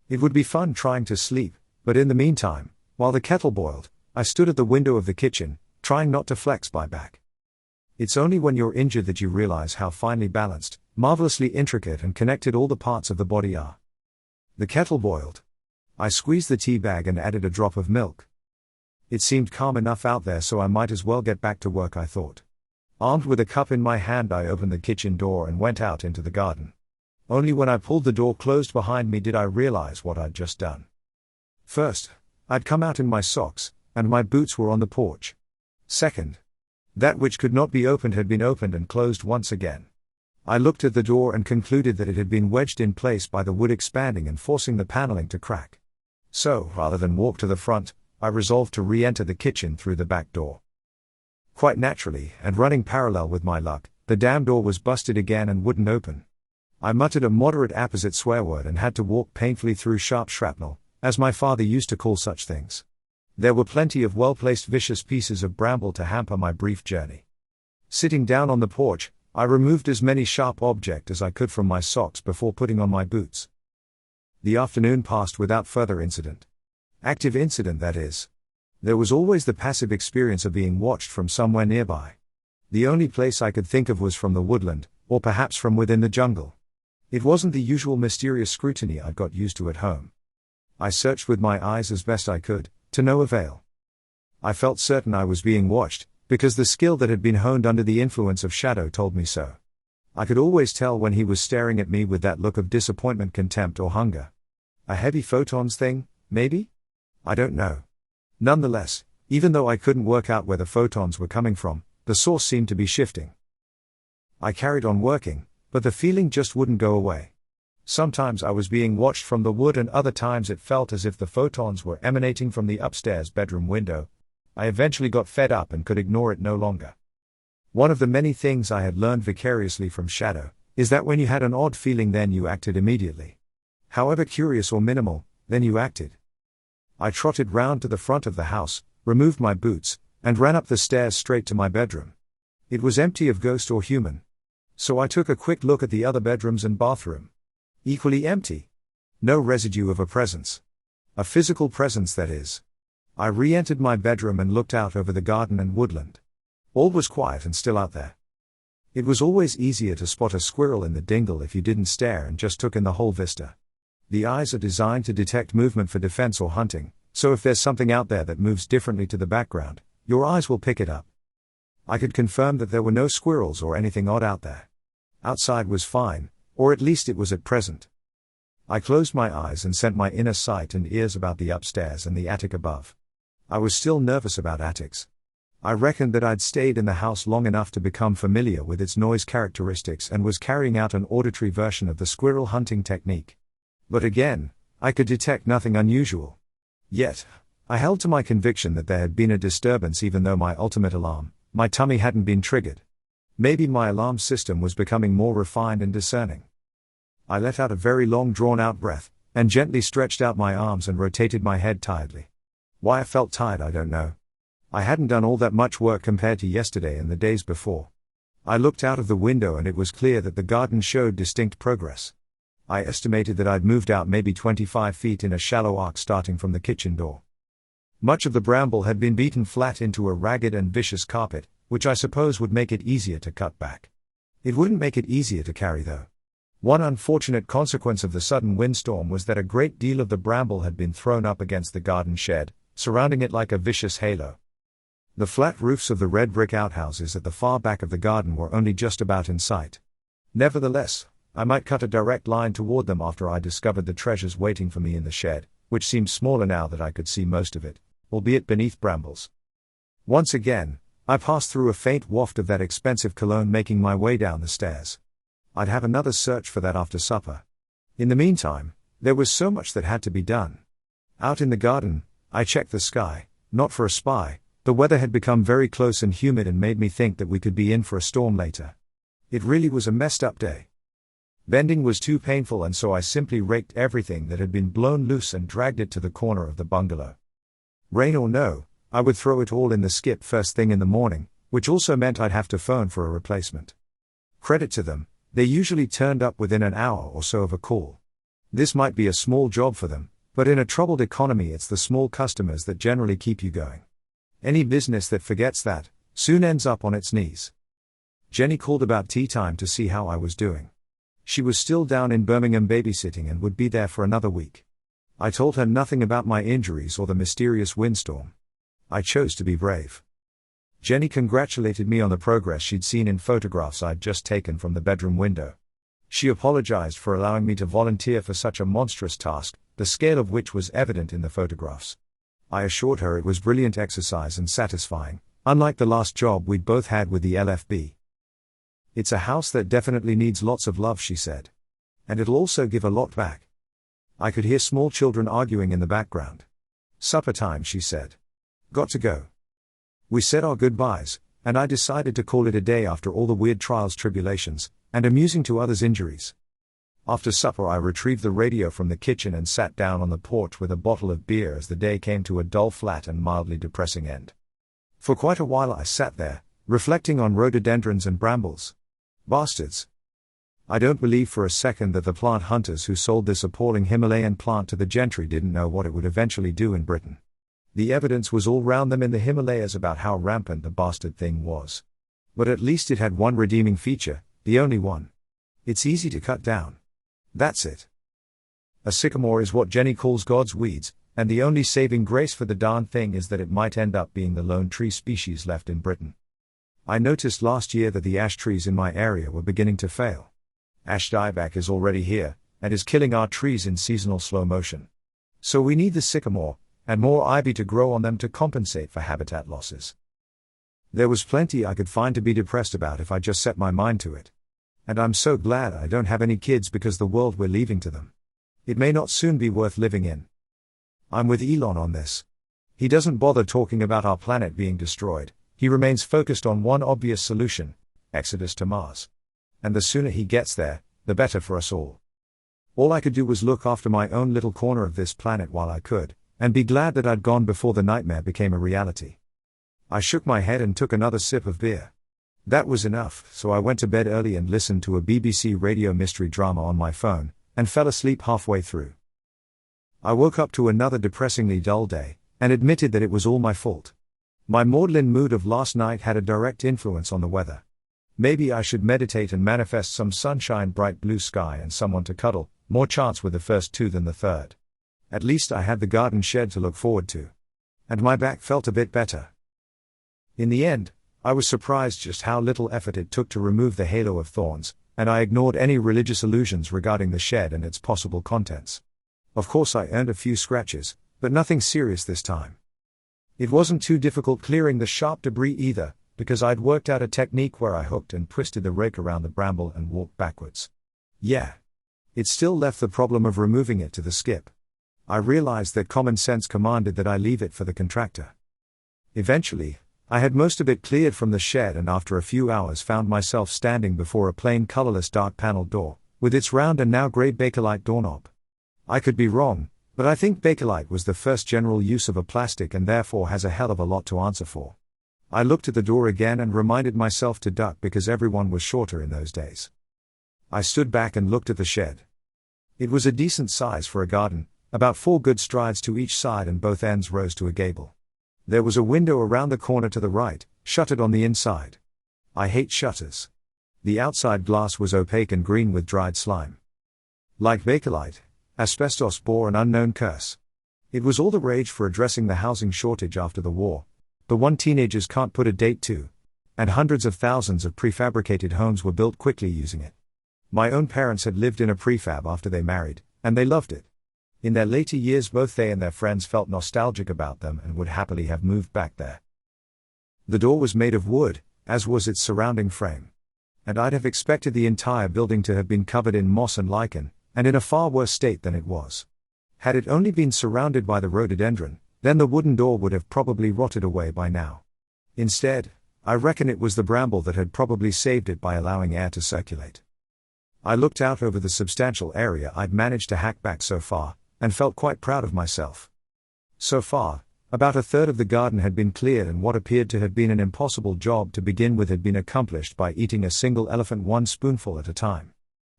It would be fun trying to sleep, but in the meantime, while the kettle boiled, I stood at the window of the kitchen, trying not to flex my back. It's only when you're injured that you realize how finely balanced, marvelously intricate and connected all the parts of the body are. The kettle boiled. I squeezed the tea bag and added a drop of milk. It seemed calm enough out there, so I might as well get back to work, I thought. Armed with a cup in my hand, I opened the kitchen door and went out into the garden. Only when I pulled the door closed behind me did I realize what I'd just done. First, I'd come out in my socks, and my boots were on the porch. Second, that which could not be opened had been opened and closed once again. I looked at the door and concluded that it had been wedged in place by the wood expanding and forcing the paneling to crack. So, rather than walk to the front, I resolved to re-enter the kitchen through the back door. Quite naturally, and running parallel with my luck, the damn door was busted again and wouldn't open. I muttered a moderate apposite swear word and had to walk painfully through sharp shrapnel, as my father used to call such things. There were plenty of well-placed vicious pieces of bramble to hamper my brief journey. Sitting down on the porch, I removed as many sharp objects as I could from my socks before putting on my boots. The afternoon passed without further incident. Active incident, that is. There was always the passive experience of being watched from somewhere nearby. The only place I could think of was from the woodland, or perhaps from within the jungle. It wasn't the usual mysterious scrutiny I'd got used to at home. I searched with my eyes as best I could, to no avail. I felt certain I was being watched, because the skill that had been honed under the influence of shadow told me so. I could always tell when he was staring at me with that look of disappointment, contempt, or hunger. A heavy photons thing, maybe? I don't know. Nonetheless, even though I couldn't work out where the photons were coming from, the source seemed to be shifting. I carried on working, but the feeling just wouldn't go away. Sometimes I was being watched from the wood and other times it felt as if the photons were emanating from the upstairs bedroom window. I eventually got fed up and could ignore it no longer. One of the many things I had learned vicariously from shadow is that when you had an odd feeling, then you acted immediately. However curious or minimal, then you acted. I trotted round to the front of the house, removed my boots, and ran up the stairs straight to my bedroom. It was empty of ghost or human. So I took a quick look at the other bedrooms and bathroom. Equally empty. No residue of a presence. A physical presence, that is. I re-entered my bedroom and looked out over the garden and woodland. All was quiet and still out there. It was always easier to spot a squirrel in the dingle if you didn't stare and just took in the whole vista. The eyes are designed to detect movement for defense or hunting, so if there's something out there that moves differently to the background, your eyes will pick it up. I could confirm that there were no squirrels or anything odd out there. Outside was fine, or at least it was at present. I closed my eyes and sent my inner sight and ears about the upstairs and the attic above. I was still nervous about attics. I reckoned that I'd stayed in the house long enough to become familiar with its noise characteristics and was carrying out an auditory version of the squirrel hunting technique. But again, I could detect nothing unusual. Yet, I held to my conviction that there had been a disturbance even though my ultimate alarm, my tummy, hadn't been triggered. Maybe my alarm system was becoming more refined and discerning. I let out a very long drawn-out breath, and gently stretched out my arms and rotated my head tiredly. Why I felt tired, I don't know. I hadn't done all that much work compared to yesterday and the days before. I looked out of the window and it was clear that the garden showed distinct progress. I estimated that I'd moved out maybe 25 feet in a shallow arc starting from the kitchen door. Much of the bramble had been beaten flat into a ragged and vicious carpet, which I suppose would make it easier to cut back. It wouldn't make it easier to carry though. One unfortunate consequence of the sudden windstorm was that a great deal of the bramble had been thrown up against the garden shed, surrounding it like a vicious halo. The flat roofs of the red brick outhouses at the far back of the garden were only just about in sight. Nevertheless, I might cut a direct line toward them after I discovered the treasures waiting for me in the shed, which seemed smaller now that I could see most of it, albeit beneath brambles. Once again, I passed through a faint waft of that expensive cologne making my way down the stairs. I'd have another search for that after supper. In the meantime, there was so much that had to be done. Out in the garden, I checked the sky, not for a spy. The weather had become very close and humid and made me think that we could be in for a storm later. It really was a messed up day. Bending was too painful, and so I simply raked everything that had been blown loose and dragged it to the corner of the bungalow. Rain or no, I would throw it all in the skip first thing in the morning, which also meant I'd have to phone for a replacement. Credit to them, they usually turned up within an hour or so of a call. This might be a small job for them, but in a troubled economy it's the small customers that generally keep you going. Any business that forgets that, soon ends up on its knees. Jenny called about tea time to see how I was doing. She was still down in Birmingham babysitting and would be there for another week. I told her nothing about my injuries or the mysterious windstorm. I chose to be brave. Jenny congratulated me on the progress she'd seen in photographs I'd just taken from the bedroom window. She apologized for allowing me to volunteer for such a monstrous task, the scale of which was evident in the photographs. I assured her it was brilliant exercise and satisfying, unlike the last job we'd both had with the LFB. It's a house that definitely needs lots of love, she said. And it'll also give a lot back. I could hear small children arguing in the background. Supper time, she said. Got to go. We said our goodbyes, and I decided to call it a day after all the weird trials, tribulations, and amusing to others injuries. After supper I retrieved the radio from the kitchen and sat down on the porch with a bottle of beer as the day came to a dull, flat and mildly depressing end. For quite a while I sat there, reflecting on rhododendrons and brambles. Bastards. I don't believe for a second that the plant hunters who sold this appalling Himalayan plant to the gentry didn't know what it would eventually do in Britain. The evidence was all round them in the Himalayas about how rampant the bastard thing was. But at least it had one redeeming feature, the only one. It's easy to cut down. That's it. A sycamore is what Jenny calls God's weeds, and the only saving grace for the darn thing is that it might end up being the lone tree species left in Britain. I noticed last year that the ash trees in my area were beginning to fail. Ash dieback is already here, and is killing our trees in seasonal slow motion. So we need the sycamore, and more ivy to grow on them to compensate for habitat losses. There was plenty I could find to be depressed about if I just set my mind to it. And I'm so glad I don't have any kids because the world we're leaving to them. It may not soon be worth living in. I'm with Elon on this. He doesn't bother talking about our planet being destroyed, he remains focused on one obvious solution: exodus to Mars. And the sooner he gets there, the better for us all. All I could do was look after my own little corner of this planet while I could, and be glad that I'd gone before the nightmare became a reality. I shook my head and took another sip of beer. That was enough, so I went to bed early and listened to a BBC radio mystery drama on my phone, and fell asleep halfway through. I woke up to another depressingly dull day, and admitted that it was all my fault. My maudlin mood of last night had a direct influence on the weather. Maybe I should meditate and manifest some sunshine, bright blue sky and someone to cuddle, more chance with the first two than the third. At least I had the garden shed to look forward to. And my back felt a bit better. In the end, I was surprised just how little effort it took to remove the halo of thorns, and I ignored any religious illusions regarding the shed and its possible contents. Of course I earned a few scratches, but nothing serious this time. It wasn't too difficult clearing the sharp debris either, because I'd worked out a technique where I hooked and twisted the rake around the bramble and walked backwards. Yeah. It still left the problem of removing it to the skip. I realized that common sense commanded that I leave it for the contractor. Eventually, I had most of it cleared from the shed, and after a few hours found myself standing before a plain colorless dark paneled door, with its round and now grey Bakelite doorknob. I could be wrong, but I think Bakelite was the first general use of a plastic and therefore has a hell of a lot to answer for. I looked at the door again and reminded myself to duck because everyone was shorter in those days. I stood back and looked at the shed. It was a decent size for a garden, about 4 good strides to each side, and both ends rose to a gable. There was a window around the corner to the right, shuttered on the inside. I hate shutters. The outside glass was opaque and green with dried slime. Like Bakelite, asbestos bore an unknown curse. It was all the rage for addressing the housing shortage after the war, the one teenagers can't put a date to, and hundreds of thousands of prefabricated homes were built quickly using it. My own parents had lived in a prefab after they married, and they loved it. In their later years both they and their friends felt nostalgic about them and would happily have moved back there. The door was made of wood, as was its surrounding frame. And I'd have expected the entire building to have been covered in moss and lichen, and in a far worse state than it was. Had it only been surrounded by the rhododendron, then the wooden door would have probably rotted away by now. Instead, I reckon it was the bramble that had probably saved it by allowing air to circulate. I looked out over the substantial area I'd managed to hack back so far, and felt quite proud of myself. So far, about a third of the garden had been cleared, and what appeared to have been an impossible job to begin with had been accomplished by eating a single elephant one spoonful at a time.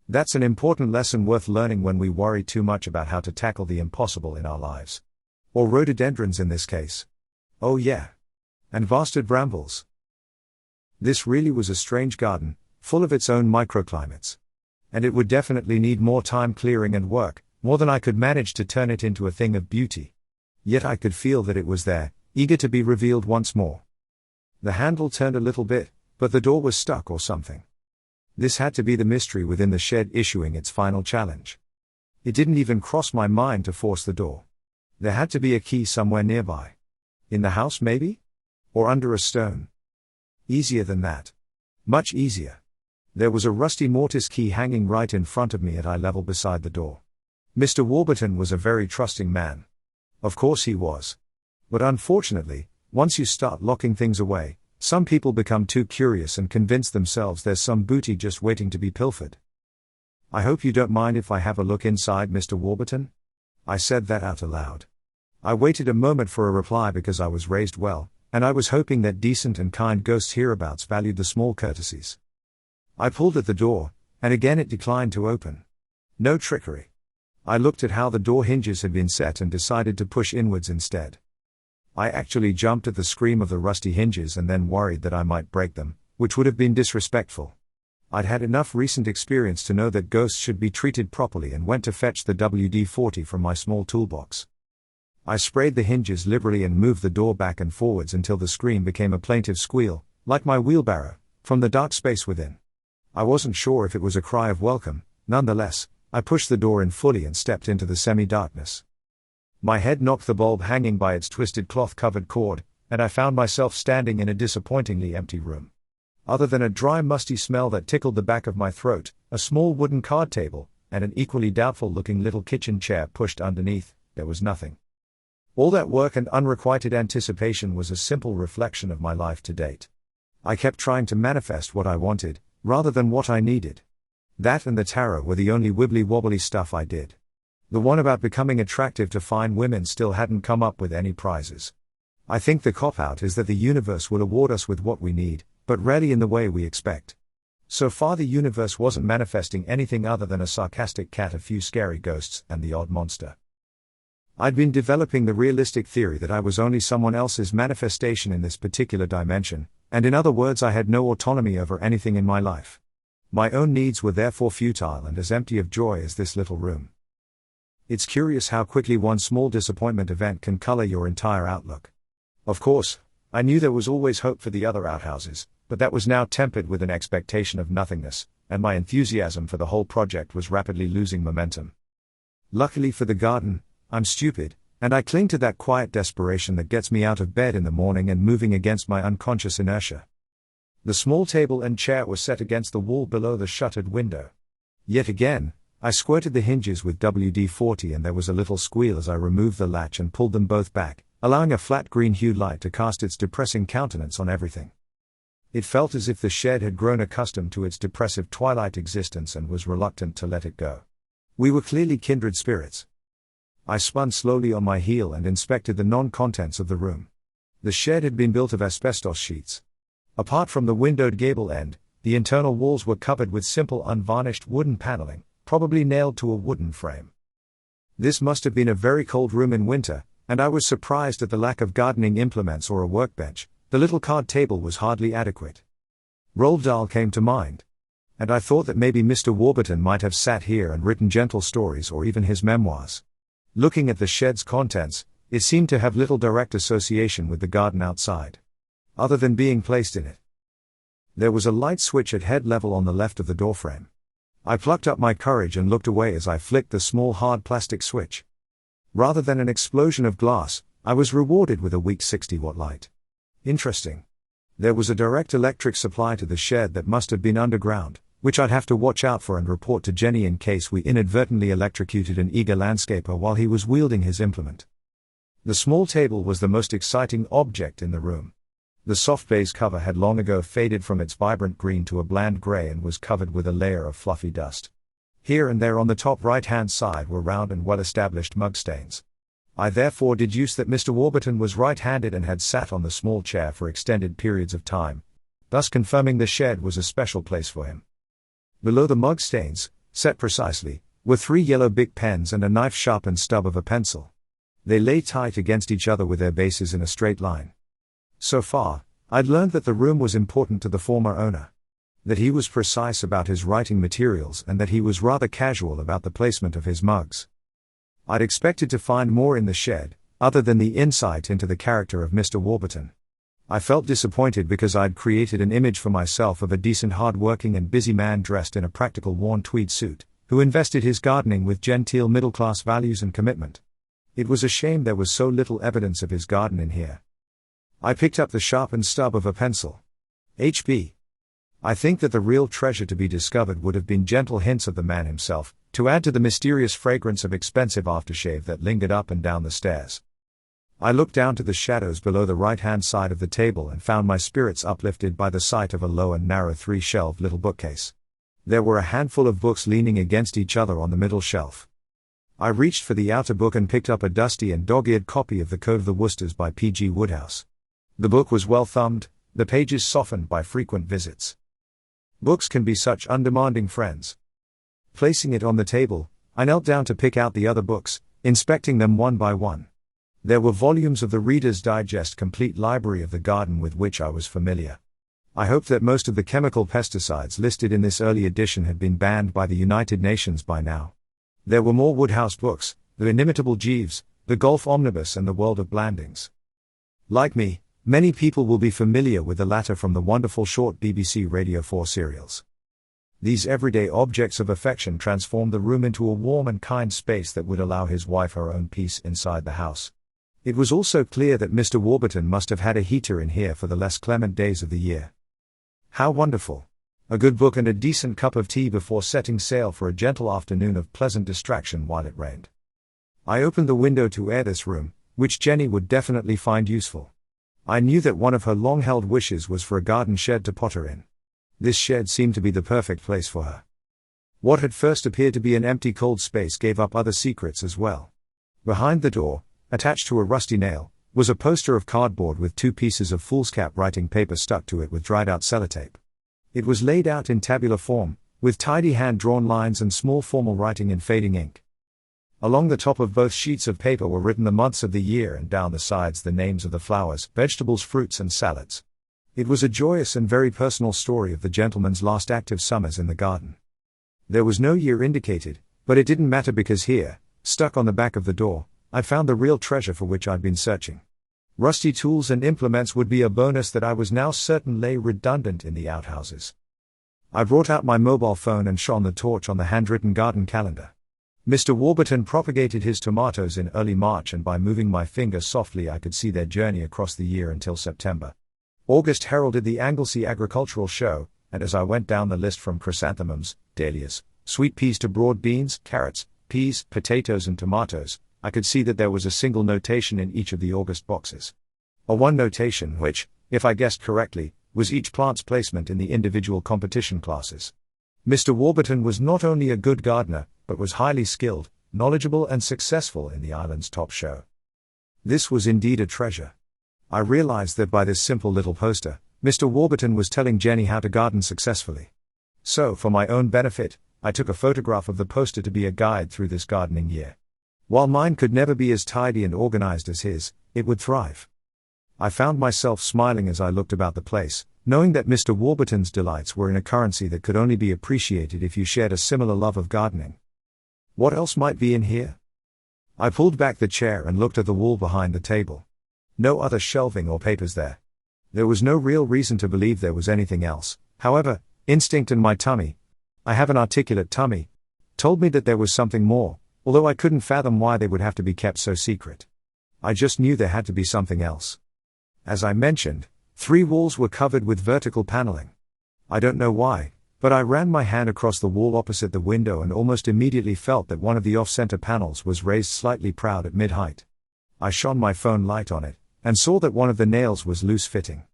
That's an important lesson worth learning when we worry too much about how to tackle the impossible in our lives. Or rhododendrons in this case. Oh yeah. And bastard brambles. This really was a strange garden, full of its own microclimates. And it would definitely need more time clearing and work, more than I could manage to turn it into a thing of beauty. Yet I could feel that it was there, eager to be revealed once more. The handle turned a little bit, but the door was stuck or something. This had to be the mystery within the shed issuing its final challenge. It didn't even cross my mind to force the door. There had to be a key somewhere nearby. In the house maybe? Or under a stone. Easier than that. Much easier. There was a rusty mortise key hanging right in front of me at eye level beside the door. Mr. Warburton was a very trusting man. Of course he was. But unfortunately, once you start locking things away, some people become too curious and convince themselves there's some booty just waiting to be pilfered. I hope you don't mind if I have a look inside, Mr. Warburton? I said that out aloud. I waited a moment for a reply because I was raised well, and I was hoping that decent and kind ghosts hereabouts valued the small courtesies. I pulled at the door, and again it declined to open. No trickery. I looked at how the door hinges had been set and decided to push inwards instead. I actually jumped at the scream of the rusty hinges and then worried that I might break them, which would have been disrespectful. I'd had enough recent experience to know that ghosts should be treated properly and went to fetch the WD-40 from my small toolbox. I sprayed the hinges liberally and moved the door back and forwards until the scream became a plaintive squeal, like my wheelbarrow, from the dark space within. I wasn't sure if it was a cry of welcome. Nonetheless, I pushed the door in fully and stepped into the semi-darkness. My head knocked the bulb hanging by its twisted cloth-covered cord, and I found myself standing in a disappointingly empty room. Other than a dry musty smell that tickled the back of my throat, a small wooden card table, and an equally doubtful-looking little kitchen chair pushed underneath, there was nothing. All that work and unrequited anticipation was a simple reflection of my life to date. I kept trying to manifest what I wanted, rather than what I needed. That and the tarot were the only wibbly-wobbly stuff I did. The one about becoming attractive to fine women still hadn't come up with any prizes. I think the cop-out is that the universe will award us with what we need, but rarely in the way we expect. So far the universe wasn't manifesting anything other than a sarcastic cat, a few scary ghosts, and the odd monster. I'd been developing the realistic theory that I was only someone else's manifestation in this particular dimension, and in other words I had no autonomy over anything in my life. My own needs were therefore futile and as empty of joy as this little room. It's curious how quickly one small disappointment event can color your entire outlook. Of course, I knew there was always hope for the other outhouses, but that was now tempered with an expectation of nothingness, and my enthusiasm for the whole project was rapidly losing momentum. Luckily for the garden, I'm stupid, and I cling to that quiet desperation that gets me out of bed in the morning and moving against my unconscious inertia. The small table and chair was set against the wall below the shuttered window. Yet again, I squirted the hinges with WD-40 and there was a little squeal as I removed the latch and pulled them both back, allowing a flat green-hued light to cast its depressing countenance on everything. It felt as if the shed had grown accustomed to its depressive twilight existence and was reluctant to let it go. We were clearly kindred spirits. I spun slowly on my heel and inspected the non-contents of the room. The shed had been built of asbestos sheets. Apart from the windowed gable end, the internal walls were covered with simple unvarnished wooden paneling, probably nailed to a wooden frame. This must have been a very cold room in winter, and I was surprised at the lack of gardening implements or a workbench. The little card table was hardly adequate. Roald Dahl came to mind. And I thought that maybe Mr. Warburton might have sat here and written gentle stories or even his memoirs. Looking at the shed's contents, it seemed to have little direct association with the garden outside, other than being placed in it. There was a light switch at head level on the left of the doorframe. I plucked up my courage and looked away as I flicked the small hard plastic switch. Rather than an explosion of glass, I was rewarded with a weak 60-watt light. Interesting. There was a direct electric supply to the shed that must have been underground, which I'd have to watch out for and report to Jenny in case we inadvertently electrocuted an eager landscaper while he was wielding his implement. The small table was the most exciting object in the room. The soft baize cover had long ago faded from its vibrant green to a bland grey and was covered with a layer of fluffy dust. Here and there on the top right-hand side were round and well-established mug stains. I therefore deduced that Mr. Warburton was right-handed and had sat on the small chair for extended periods of time, thus confirming the shed was a special place for him. Below the mug stains, set precisely, were 3 yellow Bic pens and a knife-sharpened stub of a pencil. They lay tight against each other with their bases in a straight line. So far, I'd learned that the room was important to the former owner. That he was precise about his writing materials and that he was rather casual about the placement of his mugs. I'd expected to find more in the shed, other than the insight into the character of Mr. Warburton. I felt disappointed because I'd created an image for myself of a decent hard-working and busy man dressed in a practical worn tweed suit, who invested his gardening with genteel middle-class values and commitment. It was a shame there was so little evidence of his garden in here. I picked up the sharpened stub of a pencil. HB. I think that the real treasure to be discovered would have been gentle hints of the man himself, to add to the mysterious fragrance of expensive aftershave that lingered up and down the stairs. I looked down to the shadows below the right-hand side of the table and found my spirits uplifted by the sight of a low and narrow 3-shelved little bookcase. There were a handful of books leaning against each other on the middle shelf. I reached for the outer book and picked up a dusty and dog-eared copy of The Code of the Woosters by P.G. Wodehouse. The book was well thumbed, the pages softened by frequent visits. Books can be such undemanding friends. Placing it on the table, I knelt down to pick out the other books, inspecting them one by one. There were volumes of the Reader's Digest Complete Library of the Garden with which I was familiar. I hoped that most of the chemical pesticides listed in this early edition had been banned by the United Nations by now. There were more Wodehouse books, The Inimitable Jeeves, The Golf Omnibus and The World of Blandings. Like me, many people will be familiar with the latter from the wonderful short BBC Radio 4 serials. These everyday objects of affection transformed the room into a warm and kind space that would allow his wife her own peace inside the house. It was also clear that Mr. Warburton must have had a heater in here for the less clement days of the year. How wonderful! A good book and a decent cup of tea before setting sail for a gentle afternoon of pleasant distraction while it rained. I opened the window to air this room, which Jenny would definitely find useful. I knew that one of her long-held wishes was for a garden shed to potter in. This shed seemed to be the perfect place for her. What had first appeared to be an empty cold space gave up other secrets as well. Behind the door, attached to a rusty nail, was a poster of cardboard with 2 pieces of foolscap writing paper stuck to it with dried-out sellotape. It was laid out in tabular form, with tidy hand-drawn lines and small formal writing in fading ink. Along the top of both sheets of paper were written the months of the year and down the sides the names of the flowers, vegetables, fruits and salads. It was a joyous and very personal story of the gentleman's last active summers in the garden. There was no year indicated, but it didn't matter because here, stuck on the back of the door, I'd found the real treasure for which I'd been searching. Rusty tools and implements would be a bonus that I was now certain lay redundant in the outhouses. I brought out my mobile phone and shone the torch on the handwritten garden calendar. Mr. Warburton propagated his tomatoes in early March, and by moving my finger softly I could see their journey across the year until September. August heralded the Anglesey Agricultural Show, and as I went down the list from chrysanthemums, dahlias, sweet peas to broad beans, carrots, peas, potatoes and tomatoes, I could see that there was a single notation in each of the August boxes. A one notation which, if I guessed correctly, was each plant's placement in the individual competition classes. Mr. Warburton was not only a good gardener, but was highly skilled, knowledgeable and successful in the island's top show. This was indeed a treasure. I realized that by this simple little poster, Mr. Warburton was telling Jenny how to garden successfully. So, for my own benefit, I took a photograph of the poster to be a guide through this gardening year. While mine could never be as tidy and organized as his, it would thrive. I found myself smiling as I looked about the place, knowing that Mr. Warburton's delights were in a currency that could only be appreciated if you shared a similar love of gardening. What else might be in here? I pulled back the chair and looked at the wall behind the table. No other shelving or papers there. There was no real reason to believe there was anything else. However, instinct and my tummy, I have an articulate tummy, told me that there was something more, although I couldn't fathom why they would have to be kept so secret. I just knew there had to be something else. As I mentioned, 3 walls were covered with vertical paneling. I don't know why, but I ran my hand across the wall opposite the window and almost immediately felt that one of the off-center panels was raised slightly proud at mid-height. I shone my phone light on it, and saw that one of the nails was loose-fitting.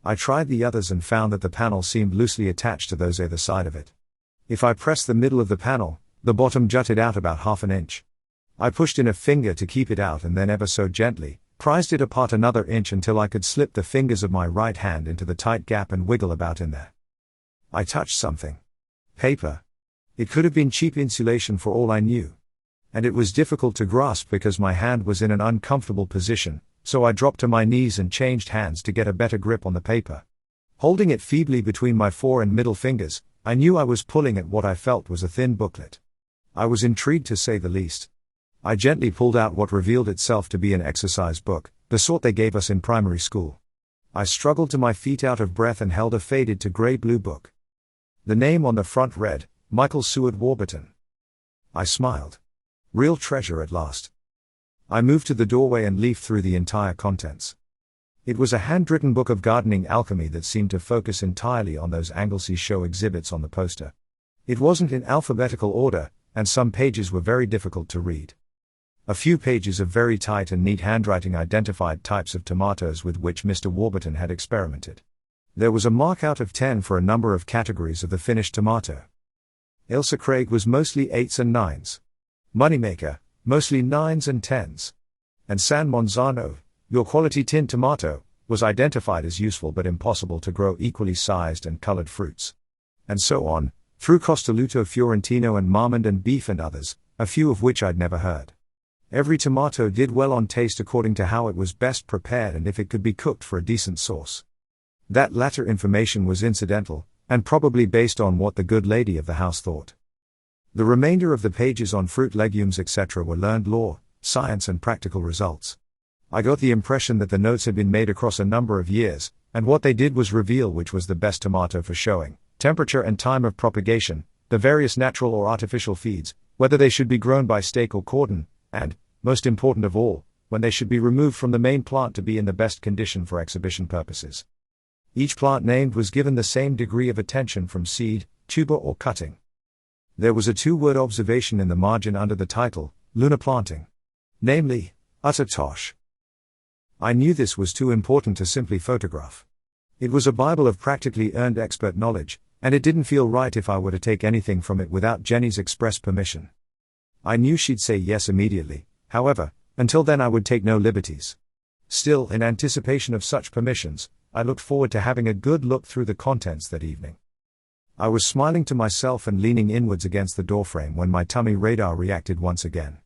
I tried the others and found that the panel seemed loosely attached to those either side of it. If I pressed the middle of the panel, the bottom jutted out about half an inch. I pushed in a finger to keep it out and then ever so gently prized it apart another inch until I could slip the fingers of my right hand into the tight gap and wiggle about in there. I touched something. Paper. It could have been cheap insulation for all I knew. And it was difficult to grasp because my hand was in an uncomfortable position, so I dropped to my knees and changed hands to get a better grip on the paper. Holding it feebly between my 4 and middle fingers, I knew I was pulling at what I felt was a thin booklet. I was intrigued to say the least. I gently pulled out what revealed itself to be an exercise book, the sort they gave us in primary school. I struggled to my feet out of breath and held a faded to grey-blue book. The name on the front read, Michael Seward Warburton. I smiled. Real treasure at last. I moved to the doorway and leafed through the entire contents. It was a handwritten book of gardening alchemy that seemed to focus entirely on those Anglesey show exhibits on the poster. It wasn't in alphabetical order, and some pages were very difficult to read. A few pages of very tight and neat handwriting identified types of tomatoes with which Mr. Warburton had experimented. There was a mark out of 10 for a number of categories of the finished tomato. Ailsa Craig was mostly 8s and 9s. Moneymaker, mostly 9s and 10s. And San Monzano, your quality tin tomato, was identified as useful but impossible to grow equally sized and colored fruits. And so on, through Costoluto Fiorentino and Marmond and Beef and others, a few of which I'd never heard. Every tomato did well on taste according to how it was best prepared and if it could be cooked for a decent sauce. That latter information was incidental, and probably based on what the good lady of the house thought. The remainder of the pages on fruit, legumes, etc. were learned lore, science and practical results. I got the impression that the notes had been made across a number of years, and what they did was reveal which was the best tomato for showing, temperature and time of propagation, the various natural or artificial feeds, whether they should be grown by stake or cordon, and, most important of all, when they should be removed from the main plant to be in the best condition for exhibition purposes. Each plant named was given the same degree of attention from seed, tuber or cutting. There was a 2-word observation in the margin under the title, Lunar Planting. Namely, utter tosh. I knew this was too important to simply photograph. It was a Bible of practically earned expert knowledge, and it didn't feel right if I were to take anything from it without Jenny's express permission. I knew she'd say yes immediately, however, until then I would take no liberties. Still, in anticipation of such permissions, I looked forward to having a good look through the contents that evening. I was smiling to myself and leaning inwards against the doorframe when my tummy radar reacted once again.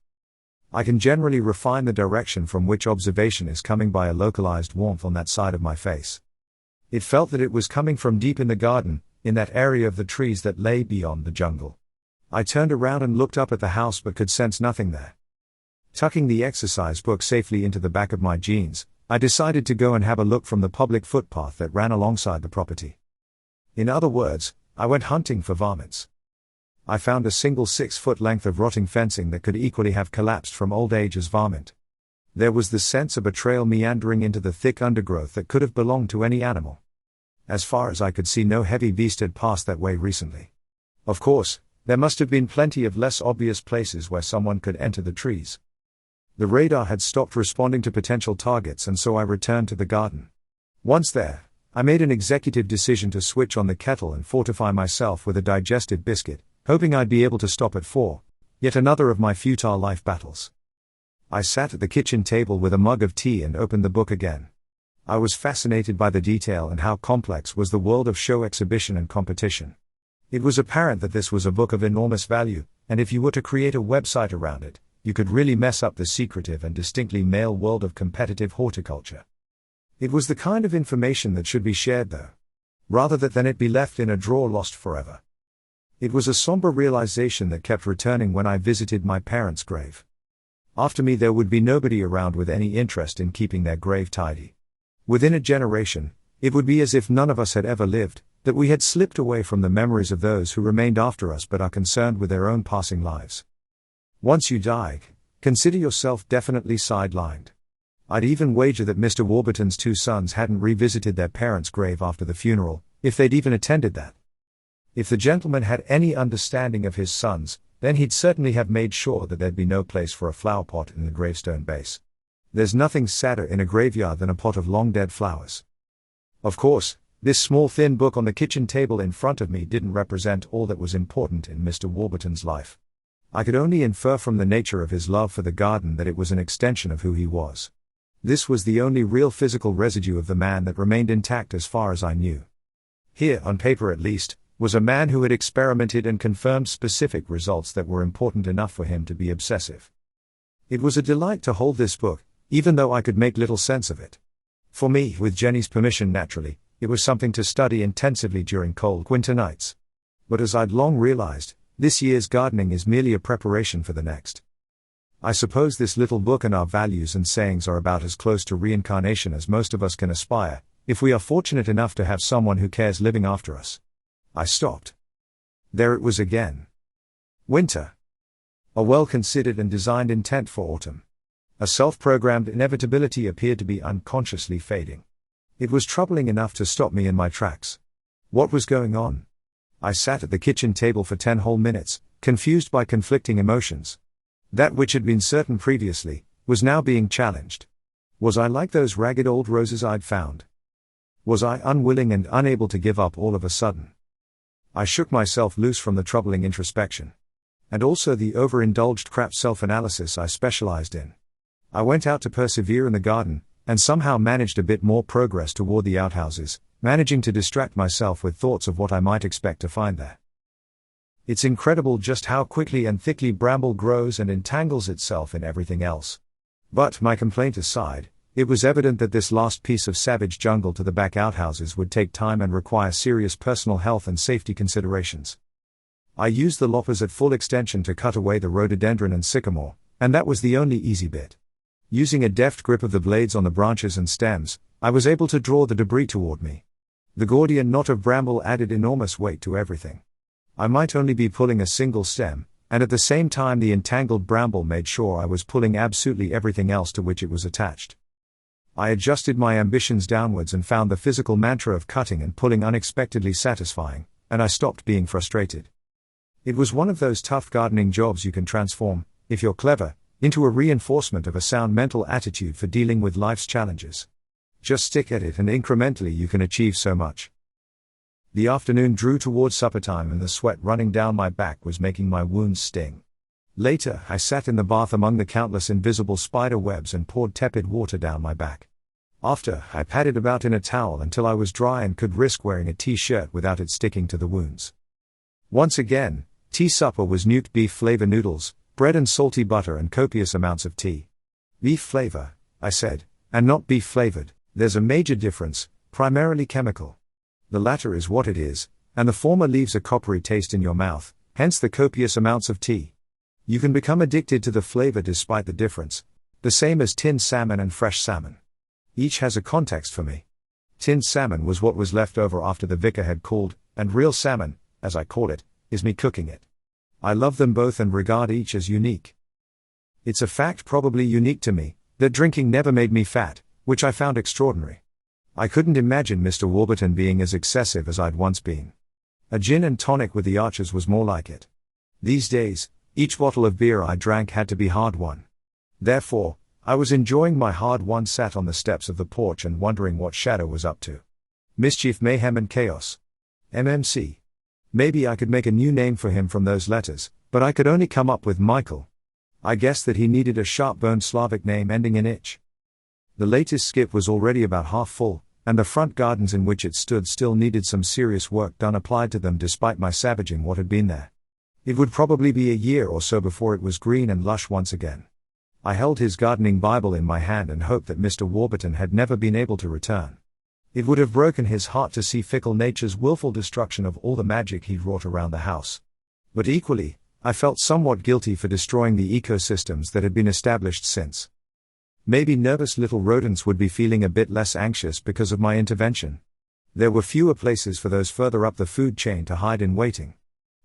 I can generally refine the direction from which observation is coming by a localized warmth on that side of my face. It felt that it was coming from deep in the garden, in that area of the trees that lay beyond the jungle. I turned around and looked up at the house but could sense nothing there. Tucking the exercise book safely into the back of my jeans, I decided to go and have a look from the public footpath that ran alongside the property. In other words, I went hunting for varmints. I found a single 6-foot length of rotting fencing that could equally have collapsed from old age as varmint. There was the sense of a trail meandering into the thick undergrowth that could have belonged to any animal. As far as I could see, no heavy beast had passed that way recently. Of course, there must have been plenty of less obvious places where someone could enter the trees. The radar had stopped responding to potential targets, and so I returned to the garden. Once there, I made an executive decision to switch on the kettle and fortify myself with a digestive biscuit, hoping I'd be able to stop at 4, yet another of my futile life battles. I sat at the kitchen table with a mug of tea and opened the book again. I was fascinated by the detail and how complex was the world of show exhibition and competition. It was apparent that this was a book of enormous value, and if you were to create a website around it, you could really mess up the secretive and distinctly male world of competitive horticulture. It was the kind of information that should be shared though, rather than it be left in a drawer lost forever. It was a somber realization that kept returning when I visited my parents' grave. After me there would be nobody around with any interest in keeping their grave tidy. Within a generation, it would be as if none of us had ever lived, that we had slipped away from the memories of those who remained after us but are concerned with their own passing lives. Once you die, consider yourself definitely sidelined. I'd even wager that Mr. Warburton's 2 sons hadn't revisited their parents' grave after the funeral, if they'd even attended that. If the gentleman had any understanding of his sons, then he'd certainly have made sure that there'd be no place for a flower pot in the gravestone base. There's nothing sadder in a graveyard than a pot of long-dead flowers. Of course, this small thin book on the kitchen table in front of me didn't represent all that was important in Mr. Warburton's life. I could only infer from the nature of his love for the garden that it was an extension of who he was. This was the only real physical residue of the man that remained intact as far as I knew. Here, on paper at least, was a man who had experimented and confirmed specific results that were important enough for him to be obsessive. It was a delight to hold this book, even though I could make little sense of it. For me, with Jenny's permission naturally, it was something to study intensively during cold winter nights. But as I'd long realized, this year's gardening is merely a preparation for the next. I suppose this little book and our values and sayings are about as close to reincarnation as most of us can aspire, if we are fortunate enough to have someone who cares living after us. I stopped. There it was again. Winter. A well-considered and designed intent for autumn. A self-programmed inevitability appeared to be unconsciously fading. It was troubling enough to stop me in my tracks. What was going on? I sat at the kitchen table for 10 whole minutes, confused by conflicting emotions. That which had been certain previously, was now being challenged. Was I like those ragged old roses I'd found? Was I unwilling and unable to give up all of a sudden? I shook myself loose from the troubling introspection. And also the overindulged crap self-analysis I specialized in. I went out to persevere in the garden, and somehow managed a bit more progress toward the outhouses, managing to distract myself with thoughts of what I might expect to find there. It's incredible just how quickly and thickly bramble grows and entangles itself in everything else. But, my complaint aside, it was evident that this last piece of savage jungle to the back outhouses would take time and require serious personal health and safety considerations. I used the loppers at full extension to cut away the rhododendron and sycamore, and that was the only easy bit. Using a deft grip of the blades on the branches and stems, I was able to draw the debris toward me. The Gordian knot of bramble added enormous weight to everything. I might only be pulling a single stem, and at the same time the entangled bramble made sure I was pulling absolutely everything else to which it was attached. I adjusted my ambitions downwards and found the physical mantra of cutting and pulling unexpectedly satisfying, and I stopped being frustrated. It was one of those tough gardening jobs you can transform, if you're clever, into a reinforcement of a sound mental attitude for dealing with life's challenges. Just stick at it and incrementally you can achieve so much. The afternoon drew towards supper time and the sweat running down my back was making my wounds sting. Later, I sat in the bath among the countless invisible spider webs and poured tepid water down my back. After, I padded about in a towel until I was dry and could risk wearing a t-shirt without it sticking to the wounds. Once again, tea supper was nuked beef flavor noodles, bread and salty butter and copious amounts of tea. Beef flavor, I said, and not beef flavored. There's a major difference, primarily chemical. The latter is what it is, and the former leaves a coppery taste in your mouth, hence the copious amounts of tea. You can become addicted to the flavor despite the difference, the same as tinned salmon and fresh salmon. Each has a context for me. Tinned salmon was what was left over after the vicar had called, and real salmon, as I call it, is me cooking it. I love them both and regard each as unique. It's a fact probably unique to me, that drinking never made me fat, which I found extraordinary. I couldn't imagine Mr. Warburton being as excessive as I'd once been. A gin and tonic with the Archers was more like it. These days, each bottle of beer I drank had to be hard-won. Therefore, I was enjoying my hard-won sat on the steps of the porch and wondering what Shadow was up to. Mischief, mayhem and chaos. MMC. Maybe I could make a new name for him from those letters, but I could only come up with Michael. I guessed that he needed a sharp-boned Slavic name ending in ich. The latest skip was already about half full, and the front gardens in which it stood still needed some serious work done applied to them despite my savaging what had been there. It would probably be a year or so before it was green and lush once again. I held his gardening Bible in my hand and hoped that Mr. Warburton had never been able to return. It would have broken his heart to see fickle nature's willful destruction of all the magic he'd wrought around the house. But equally, I felt somewhat guilty for destroying the ecosystems that had been established since. Maybe nervous little rodents would be feeling a bit less anxious because of my intervention. There were fewer places for those further up the food chain to hide in waiting.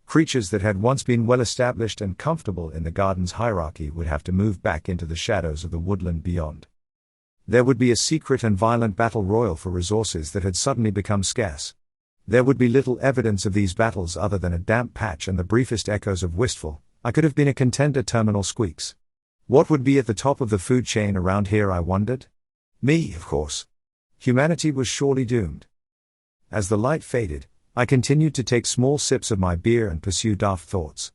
Creatures that had once been well established and comfortable in the garden's hierarchy would have to move back into the shadows of the woodland beyond. There would be a secret and violent battle royal for resources that had suddenly become scarce. There would be little evidence of these battles other than a damp patch and the briefest echoes of wistful, I could have been a contender terminal squeaks. What would be at the top of the food chain around here, I wondered? Me, of course. Humanity was surely doomed. As the light faded, I continued to take small sips of my beer and pursue daft thoughts.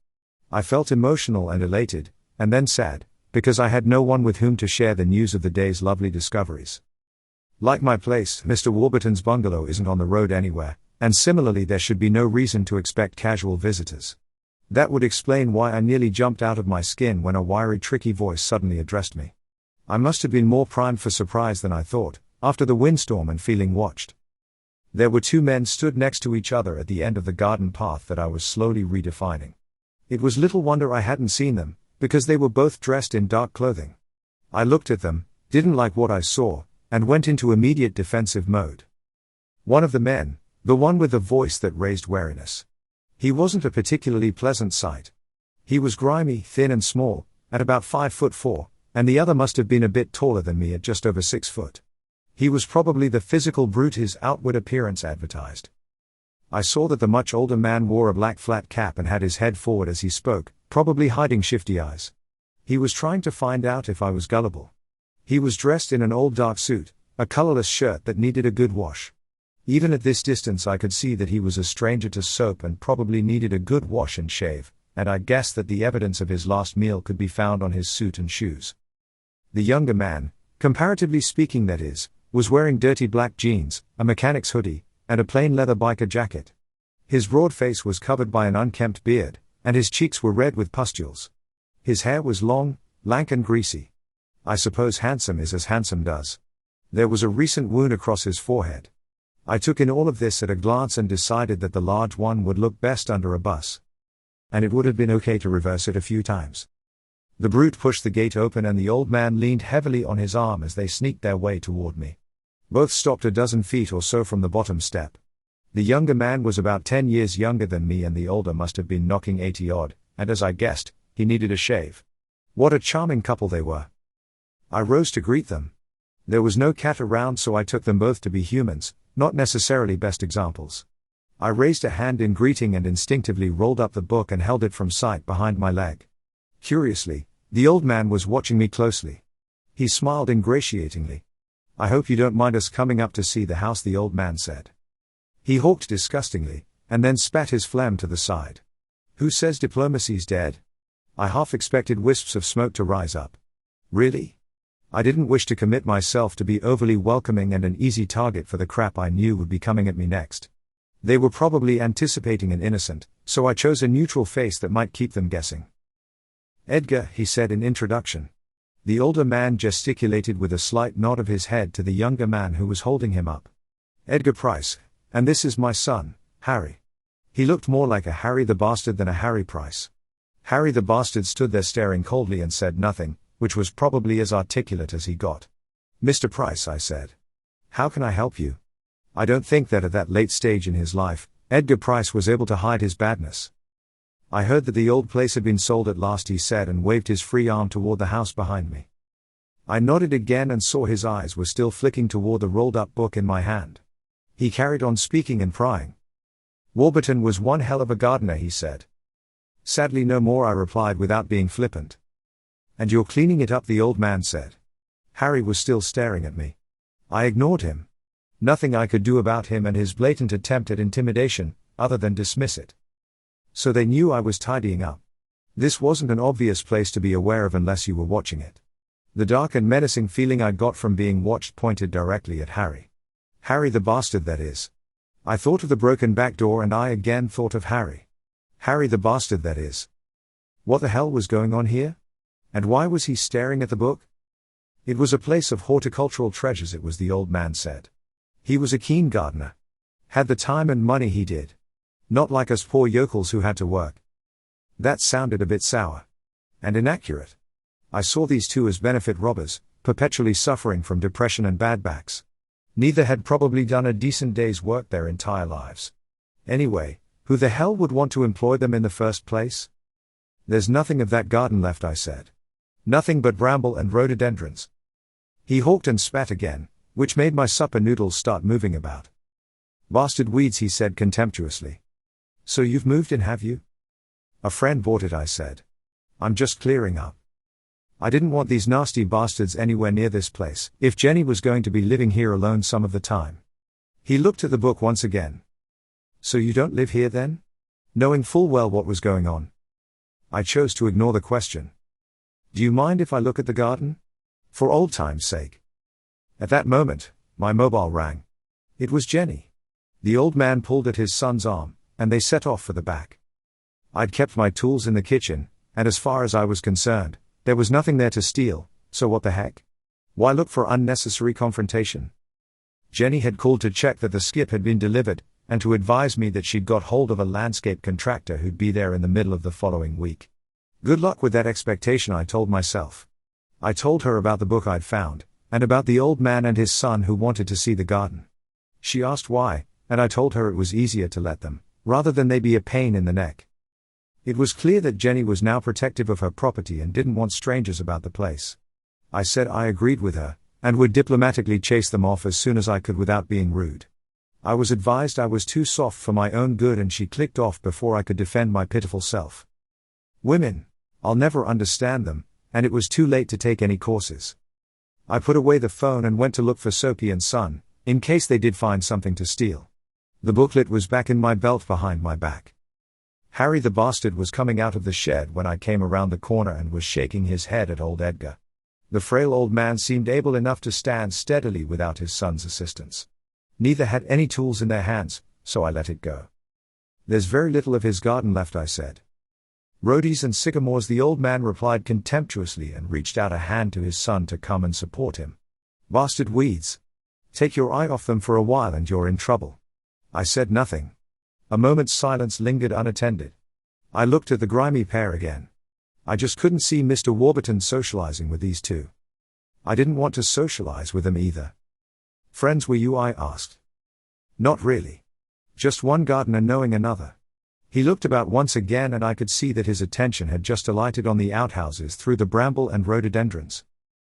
I felt emotional and elated, and then sad, because I had no one with whom to share the news of the day's lovely discoveries. Like my place, Mr. Warburton's bungalow isn't on the road anywhere, and similarly there should be no reason to expect casual visitors. That would explain why I nearly jumped out of my skin when a wiry, tricky voice suddenly addressed me. I must have been more primed for surprise than I thought, after the windstorm and feeling watched. There were two men stood next to each other at the end of the garden path that I was slowly redefining. It was little wonder I hadn't seen them, because they were both dressed in dark clothing. I looked at them, didn't like what I saw, and went into immediate defensive mode. One of the men, the one with the voice that raised wariness. He wasn't a particularly pleasant sight. He was grimy, thin and small, at about 5'4", and the other must have been a bit taller than me at just over 6 foot. He was probably the physical brute his outward appearance advertised. I saw that the much older man wore a black flat cap and had his head forward as he spoke, probably hiding shifty eyes. He was trying to find out if I was gullible. He was dressed in an old dark suit, a colorless shirt that needed a good wash. Even at this distance I could see that he was a stranger to soap and probably needed a good wash and shave, and I guessed that the evidence of his last meal could be found on his suit and shoes. The younger man, comparatively speaking that is, was wearing dirty black jeans, a mechanic's hoodie, and a plain leather biker jacket. His broad face was covered by an unkempt beard, and his cheeks were red with pustules. His hair was long, lank and greasy. I suppose handsome is as handsome does. There was a recent wound across his forehead. I took in all of this at a glance and decided that the large one would look best under a bus. And it would have been okay to reverse it a few times. The brute pushed the gate open and the old man leaned heavily on his arm as they sneaked their way toward me. Both stopped a dozen feet or so from the bottom step. The younger man was about 10 years younger than me and the older must have been knocking 80 odd, and as I guessed, he needed a shave. What a charming couple they were. I rose to greet them. There was no cat around, so I took them both to be humans, not necessarily best examples. I raised a hand in greeting and instinctively rolled up the book and held it from sight behind my leg. Curiously, the old man was watching me closely. He smiled ingratiatingly. "I hope you don't mind us coming up to see the house," the old man said. He hawked disgustingly, and then spat his phlegm to the side. "Who says diplomacy's dead?" I half expected wisps of smoke to rise up. Really? I didn't wish to commit myself to be overly welcoming and an easy target for the crap I knew would be coming at me next. They were probably anticipating an innocent, so I chose a neutral face that might keep them guessing. "Edgar," he said in introduction. The older man gesticulated with a slight nod of his head to the younger man who was holding him up. "Edgar Price, and this is my son, Harry." He looked more like a Harry the Bastard than a Harry Price. Harry the Bastard stood there staring coldly and said nothing, which was probably as articulate as he got. "Mr. Price," I said. "How can I help you?" I don't think that at that late stage in his life, Edgar Price was able to hide his badness. "I heard that the old place had been sold at last," he said and waved his free arm toward the house behind me. I nodded again and saw his eyes were still flicking toward the rolled up book in my hand. He carried on speaking and prying. "Warburton was one hell of a gardener," he said. "Sadly no more," I replied without being flippant. "And you're cleaning it up," the old man said. Harry was still staring at me. I ignored him. Nothing I could do about him and his blatant attempt at intimidation, other than dismiss it. So they knew I was tidying up. This wasn't an obvious place to be aware of unless you were watching it. The dark and menacing feeling I got from being watched pointed directly at Harry. Harry the Bastard, that is. I thought of the broken back door and I again thought of Harry. Harry the Bastard, that is. What the hell was going on here? And why was he staring at the book? It was a place of horticultural treasures, it was, the old man said. He was a keen gardener. Had the time and money, he did. Not like us poor yokels who had to work. That sounded a bit sour. And inaccurate. I saw these two as benefit robbers, perpetually suffering from depression and bad backs. Neither had probably done a decent day's work their entire lives. Anyway, who the hell would want to employ them in the first place? "There's nothing of that garden left," I said. "Nothing but bramble and rhododendrons." He hawked and spat again, which made my supper noodles start moving about. Bastard weeds, he said contemptuously. So you've moved in, have you? A friend bought it, I said. I'm just clearing up. I didn't want these nasty bastards anywhere near this place, if Jenny was going to be living here alone some of the time. He looked at the book once again. So you don't live here then? Knowing full well what was going on. I chose to ignore the question. Do you mind if I look at the garden? For old time's sake. At that moment, my mobile rang. It was Jenny. The old man pulled at his son's arm, and they set off for the back. I'd kept my tools in the kitchen, and as far as I was concerned, there was nothing there to steal, so what the heck? Why look for unnecessary confrontation? Jenny had called to check that the skip had been delivered, and to advise me that she'd got hold of a landscape contractor who'd be there in the middle of the following week. Good luck with that expectation, I told myself. I told her about the book I'd found, and about the old man and his son who wanted to see the garden. She asked why, and I told her it was easier to let them, rather than they be a pain in the neck. It was clear that Jenny was now protective of her property and didn't want strangers about the place. I said I agreed with her, and would diplomatically chase them off as soon as I could without being rude. I was advised I was too soft for my own good, and she clicked off before I could defend my pitiful self. Women. I'll never understand them, and it was too late to take any courses. I put away the phone and went to look for Soapy and Son, in case they did find something to steal. The booklet was back in my belt behind my back. Harry the bastard was coming out of the shed when I came around the corner and was shaking his head at old Edgar. The frail old man seemed able enough to stand steadily without his son's assistance. Neither had any tools in their hands, so I let it go. There's very little of his garden left, I said. Rhodies and sycamores, the old man replied contemptuously and reached out a hand to his son to come and support him. Bastard weeds. Take your eye off them for a while and you're in trouble. I said nothing. A moment's silence lingered unattended. I looked at the grimy pair again. I just couldn't see Mr. Warburton socializing with these two. I didn't want to socialize with them either. Friends were you? I asked. Not really. Just one gardener knowing another. He looked about once again, and I could see that his attention had just alighted on the outhouses through the bramble and rhododendrons.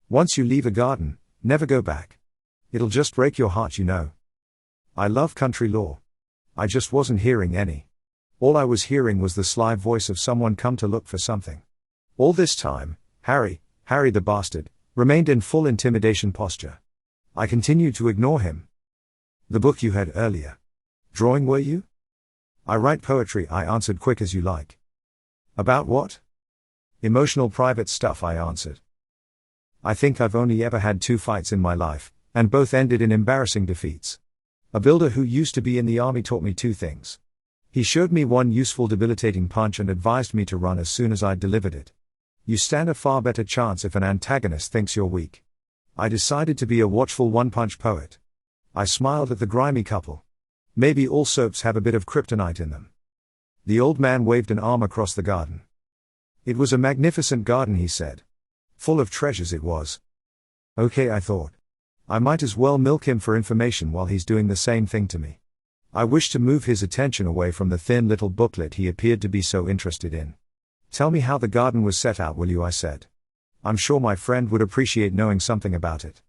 Once you leave a garden, never go back. It'll just break your heart, you know. I love country law. I just wasn't hearing any. All I was hearing was the sly voice of someone come to look for something. All this time, Harry the bastard, remained in full intimidation posture. I continued to ignore him. The book you had earlier. Drawing, were you? I write poetry, I answered, quick as you like. About what? Emotional private stuff, I answered. I think I've only ever had 2 fights in my life, and both ended in embarrassing defeats. A builder who used to be in the army taught me 2 things. He showed me one useful debilitating punch and advised me to run as soon as I'd delivered it. You stand a far better chance if an antagonist thinks you're weak. I decided to be a watchful one-punch poet. I smiled at the grimy couple. Maybe all soaps have a bit of kryptonite in them. The old man waved an arm across the garden. It was a magnificent garden, he said. Full of treasures it was. Okay, I thought. I might as well milk him for information while he's doing the same thing to me. I wished to move his attention away from the thin little booklet he appeared to be so interested in. Tell me how the garden was set out, will you? I said. I'm sure my friend would appreciate knowing something about it.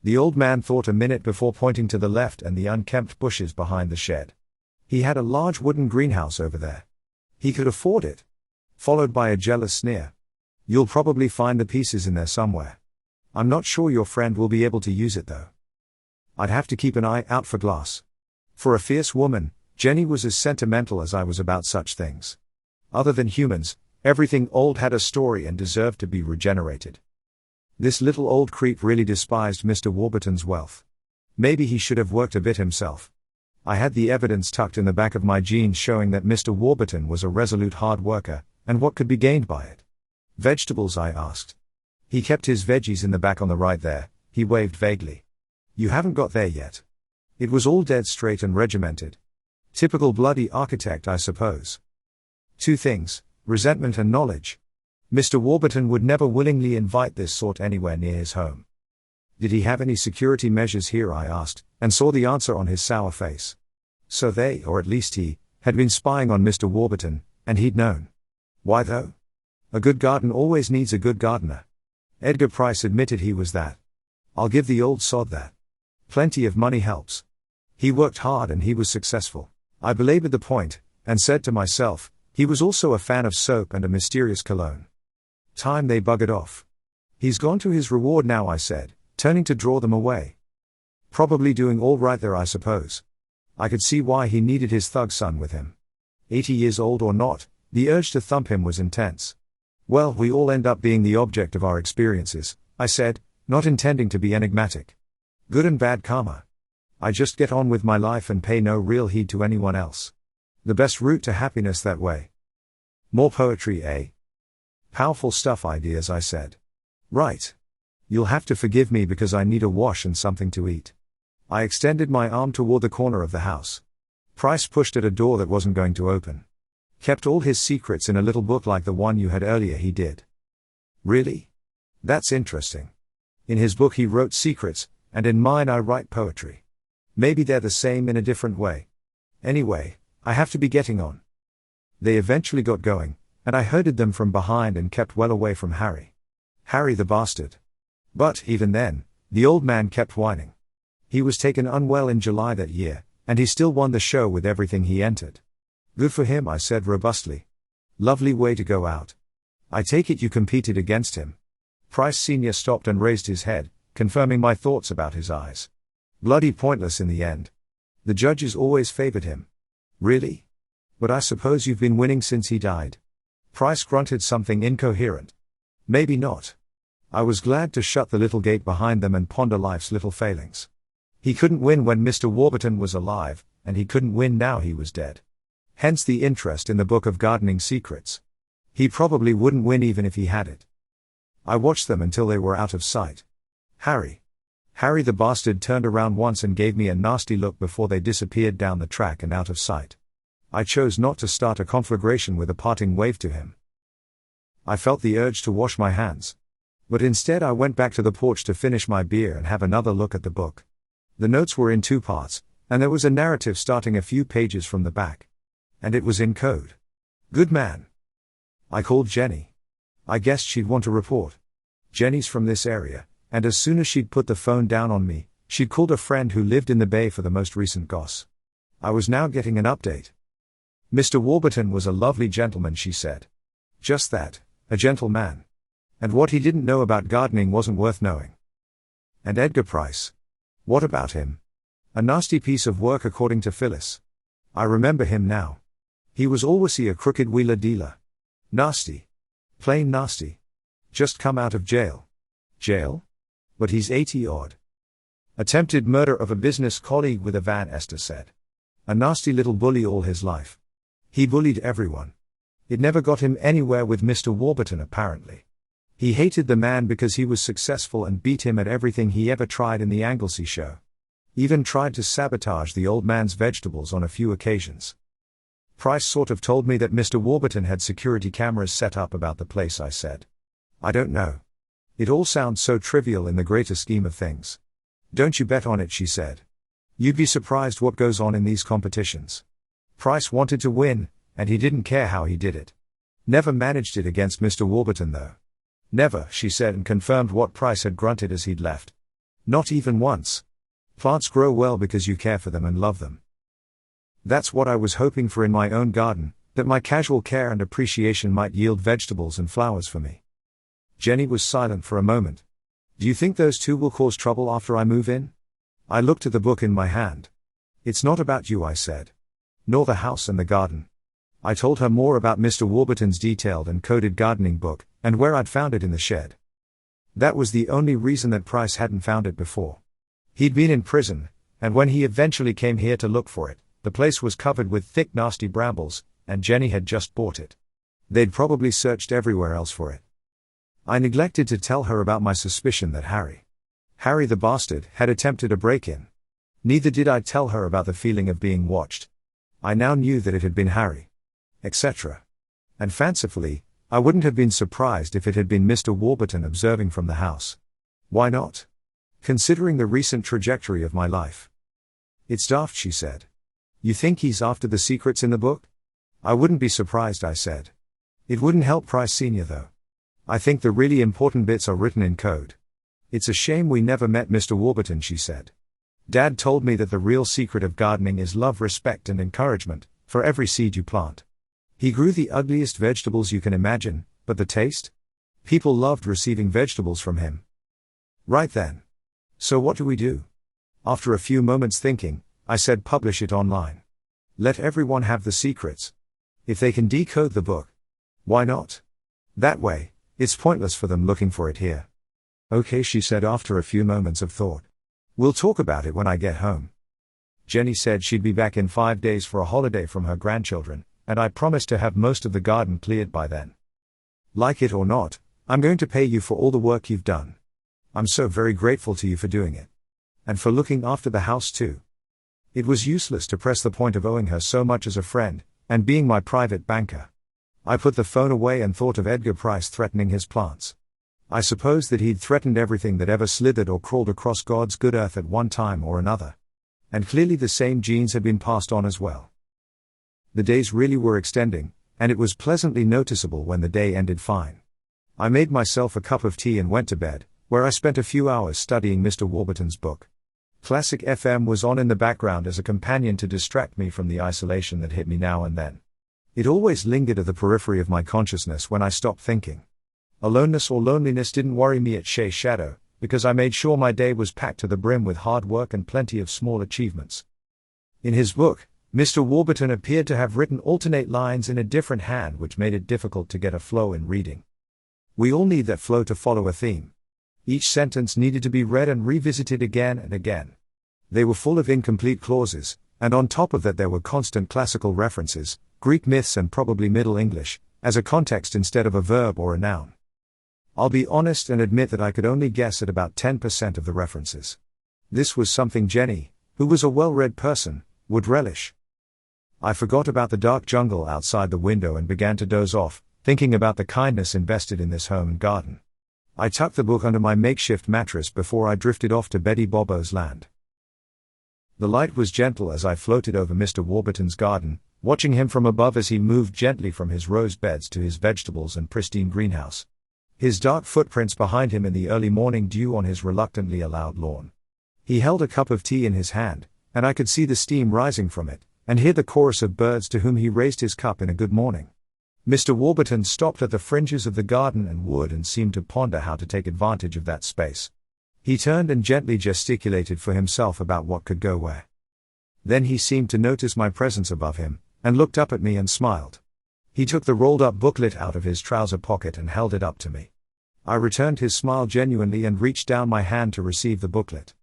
The old man thought a minute before pointing to the left and the unkempt bushes behind the shed. He had a large wooden greenhouse over there. He could afford it. Followed by a jealous sneer. You'll probably find the pieces in there somewhere. I'm not sure your friend will be able to use it though. I'd have to keep an eye out for glass. For a fierce woman, Jenny was as sentimental as I was about such things. Other than humans, everything old had a story and deserved to be regenerated. This little old creep really despised Mr. Warburton's wealth. Maybe he should have worked a bit himself. I had the evidence tucked in the back of my jeans showing that Mr. Warburton was a resolute hard worker, and what could be gained by it. Vegetables, I asked. He kept his veggies in the back on the right there, he waved vaguely. You haven't got there yet. It was all dead straight and regimented. Typical bloody architect, I suppose. 2 things, resentment and knowledge. Mr. Warburton would never willingly invite this sort anywhere near his home. Did he have any security measures here? I asked, and saw the answer on his sour face. So they, or at least he, had been spying on Mr. Warburton, and he'd known. Why though? A good garden always needs a good gardener. Edgar Price admitted he was that. I'll give the old sod that. Plenty of money helps. He worked hard and he was successful. I belabored the point, and said to myself, he was also a fan of soap and a mysterious cologne. Time they buggered off. He's gone to his reward now, I said, turning to draw them away. Probably doing all right there, I suppose. I could see why he needed his thug son with him. 80 years old or not, the urge to thump him was intense. Well, we all end up being the object of our experiences, I said, not intending to be enigmatic. Good and bad karma. I just get on with my life and pay no real heed to anyone else. The best route to happiness that way. More poetry, eh? Powerful stuff, ideas, I said. Right. You'll have to forgive me because I need a wash and something to eat. I extended my arm toward the corner of the house. Price pushed at a door that wasn't going to open. Kept all his secrets in a little book like the one you had earlier, he did. Really? That's interesting. In his book he wrote secrets, and in mine I write poetry. Maybe they're the same in a different way. Anyway, I have to be getting on. They eventually got going, and I herded them from behind and kept well away from Harry. Harry the bastard. But, even then, the old man kept whining. He was taken unwell in July that year, and he still won the show with everything he entered. Good for him, I said robustly. Lovely way to go out. I take it you competed against him. Price Sr. stopped and raised his head, confirming my thoughts about his eyes. Bloody pointless in the end. The judges always favored him. Really? But I suppose you've been winning since he died. Price grunted something incoherent. Maybe not. I was glad to shut the little gate behind them and ponder life's little failings. He couldn't win when Mr. Warburton was alive, and he couldn't win now he was dead. Hence the interest in the Book of Gardening Secrets. He probably wouldn't win even if he had it. I watched them until they were out of sight. Harry the bastard turned around once and gave me a nasty look before they disappeared down the track and out of sight. I chose not to start a conflagration with a parting wave to him. I felt the urge to wash my hands. But instead I went back to the porch to finish my beer and have another look at the book. The notes were in 2 parts, and there was a narrative starting a few pages from the back. And it was in code. Good man. I called Jenny. I guessed she'd want to report. Jenny's from this area, and as soon as she'd put the phone down on me, she'd called a friend who lived in the Bay for the most recent goss. I was now getting an update. Mr. Warburton was a lovely gentleman, she said. Just that, a gentleman. And what he didn't know about gardening wasn't worth knowing. And Edgar Price. What about him? A nasty piece of work according to Phyllis. I remember him now. He was always a crooked wheeler dealer. Nasty. Plain nasty. Just come out of jail. Jail? But he's 80-odd. Attempted murder of a business colleague with a van, Esther said. A nasty little bully all his life. He bullied everyone. It never got him anywhere with Mr. Warburton apparently. He hated the man because he was successful and beat him at everything he ever tried in the Anglesey show. Even tried to sabotage the old man's vegetables on a few occasions. Price sort of told me that Mr. Warburton had security cameras set up about the place, I said. I don't know. It all sounds so trivial in the greater scheme of things. Don't you bet on it, she said. You'd be surprised what goes on in these competitions. Price wanted to win, and he didn't care how he did it. Never managed it against Mr. Warburton though. Never, she said, and confirmed what Price had grunted as he'd left. Not even once. Plants grow well because you care for them and love them. That's what I was hoping for in my own garden, that my casual care and appreciation might yield vegetables and flowers for me. Jenny was silent for a moment. Do you think those two will cause trouble after I move in? I looked at the book in my hand. It's not about you, I said. Nor the house and the garden. I told her more about Mr. Warburton's detailed and coded gardening book, and where I'd found it in the shed. That was the only reason that Price hadn't found it before. He'd been in prison, and when he eventually came here to look for it, the place was covered with thick nasty brambles, and Jenny had just bought it. They'd probably searched everywhere else for it. I neglected to tell her about my suspicion that Harry the bastard, had attempted a break-in. Neither did I tell her about the feeling of being watched. I now knew that it had been Harry. Etc. And fancifully, I wouldn't have been surprised if it had been Mr. Warburton observing from the house. Why not? Considering the recent trajectory of my life. It's daft, she said. You think he's after the secrets in the book? I wouldn't be surprised, I said. It wouldn't help Price Sr. though. I think the really important bits are written in code. "It's a shame we never met Mr. Warburton," she said. "Dad told me that the real secret of gardening is love, respect, and encouragement for every seed you plant. He grew the ugliest vegetables you can imagine, but the taste? People loved receiving vegetables from him." Right then. So what do we do? After a few moments thinking, I said, publish it online. Let everyone have the secrets. If they can decode the book, why not? That way, it's pointless for them looking for it here. "Okay," she said after a few moments of thought. "We'll talk about it when I get home." Jenny said she'd be back in 5 days for a holiday from her grandchildren, and I promised to have most of the garden cleared by then. "Like it or not, I'm going to pay you for all the work you've done. I'm so very grateful to you for doing it. And for looking after the house too." It was useless to press the point of owing her so much as a friend, and being my private banker. I put the phone away and thought of Edgar Price threatening his plants. I suppose that he'd threatened everything that ever slithered or crawled across God's good earth at one time or another. And clearly the same genes had been passed on as well. The days really were extending, and it was pleasantly noticeable when the day ended fine. I made myself a cup of tea and went to bed, where I spent a few hours studying Mr. Warburton's book. Classic FM was on in the background as a companion to distract me from the isolation that hit me now and then. It always lingered at the periphery of my consciousness when I stopped thinking. Aloneness or loneliness didn't worry me at Shea Shadow, because I made sure my day was packed to the brim with hard work and plenty of small achievements. In his book, Mr. Warburton appeared to have written alternate lines in a different hand, which made it difficult to get a flow in reading. We all need that flow to follow a theme. Each sentence needed to be read and revisited again and again. They were full of incomplete clauses, and on top of that there were constant classical references, Greek myths and probably Middle English, as a context instead of a verb or a noun. I'll be honest and admit that I could only guess at about 10% of the references. This was something Jenny, who was a well-read person, would relish. I forgot about the dark jungle outside the window and began to doze off, thinking about the kindness invested in this home and garden. I tucked the book under my makeshift mattress before I drifted off to Betty Bobo's land. The light was gentle as I floated over Mr. Warburton's garden, watching him from above as he moved gently from his rose beds to his vegetables and pristine greenhouse. His dark footprints behind him in the early morning dew on his reluctantly allowed lawn. He held a cup of tea in his hand, and I could see the steam rising from it, and hear the chorus of birds to whom he raised his cup in a good morning. Mr. Warburton stopped at the fringes of the garden and wood and seemed to ponder how to take advantage of that space. He turned and gently gesticulated for himself about what could go where. Then he seemed to notice my presence above him, and looked up at me and smiled. He took the rolled-up booklet out of his trouser pocket and held it up to me. I returned his smile genuinely and reached down my hand to receive the booklet.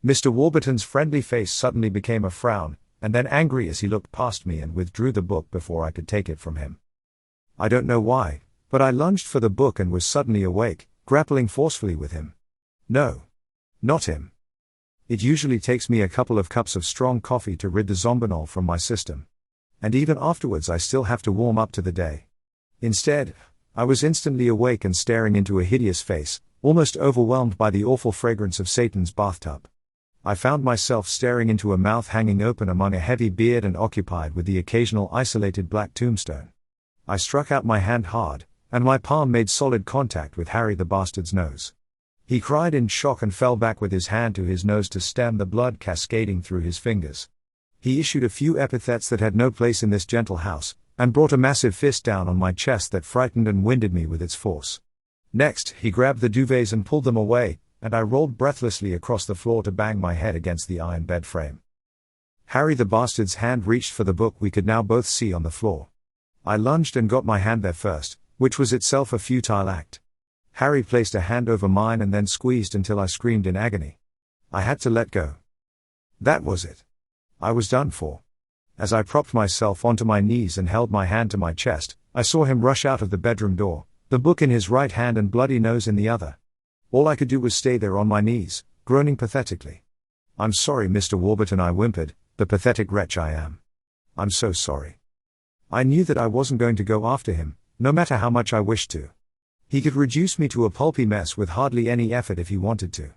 Mr. Warburton's friendly face suddenly became a frown, and then angry as he looked past me and withdrew the book before I could take it from him. I don't know why, but I lunged for the book and was suddenly awake, grappling forcefully with him. No. Not him. It usually takes me a couple of cups of strong coffee to rid the zombinol from my system. And even afterwards I still have to warm up to the day. Instead, I was instantly awake and staring into a hideous face, almost overwhelmed by the awful fragrance of Satan's bathtub. I found myself staring into a mouth hanging open among a heavy beard and occupied with the occasional isolated black tombstone. I struck out my hand hard, and my palm made solid contact with Harry the bastard's nose. He cried in shock and fell back with his hand to his nose to stem the blood cascading through his fingers. He issued a few epithets that had no place in this gentle house, and brought a massive fist down on my chest that frightened and winded me with its force. Next, he grabbed the duvets and pulled them away, and I rolled breathlessly across the floor to bang my head against the iron bed frame. Harry the bastard's hand reached for the book we could now both see on the floor. I lunged and got my hand there first, which was itself a futile act. Harry placed a hand over mine and then squeezed until I screamed in agony. I had to let go. That was it. I was done for. As I propped myself onto my knees and held my hand to my chest, I saw him rush out of the bedroom door, the book in his right hand and bloody nose in the other. All I could do was stay there on my knees, groaning pathetically. "I'm sorry, Mr. Warburton," I whimpered, the pathetic wretch I am. "I'm so sorry." I knew that I wasn't going to go after him, no matter how much I wished to. He could reduce me to a pulpy mess with hardly any effort if he wanted to.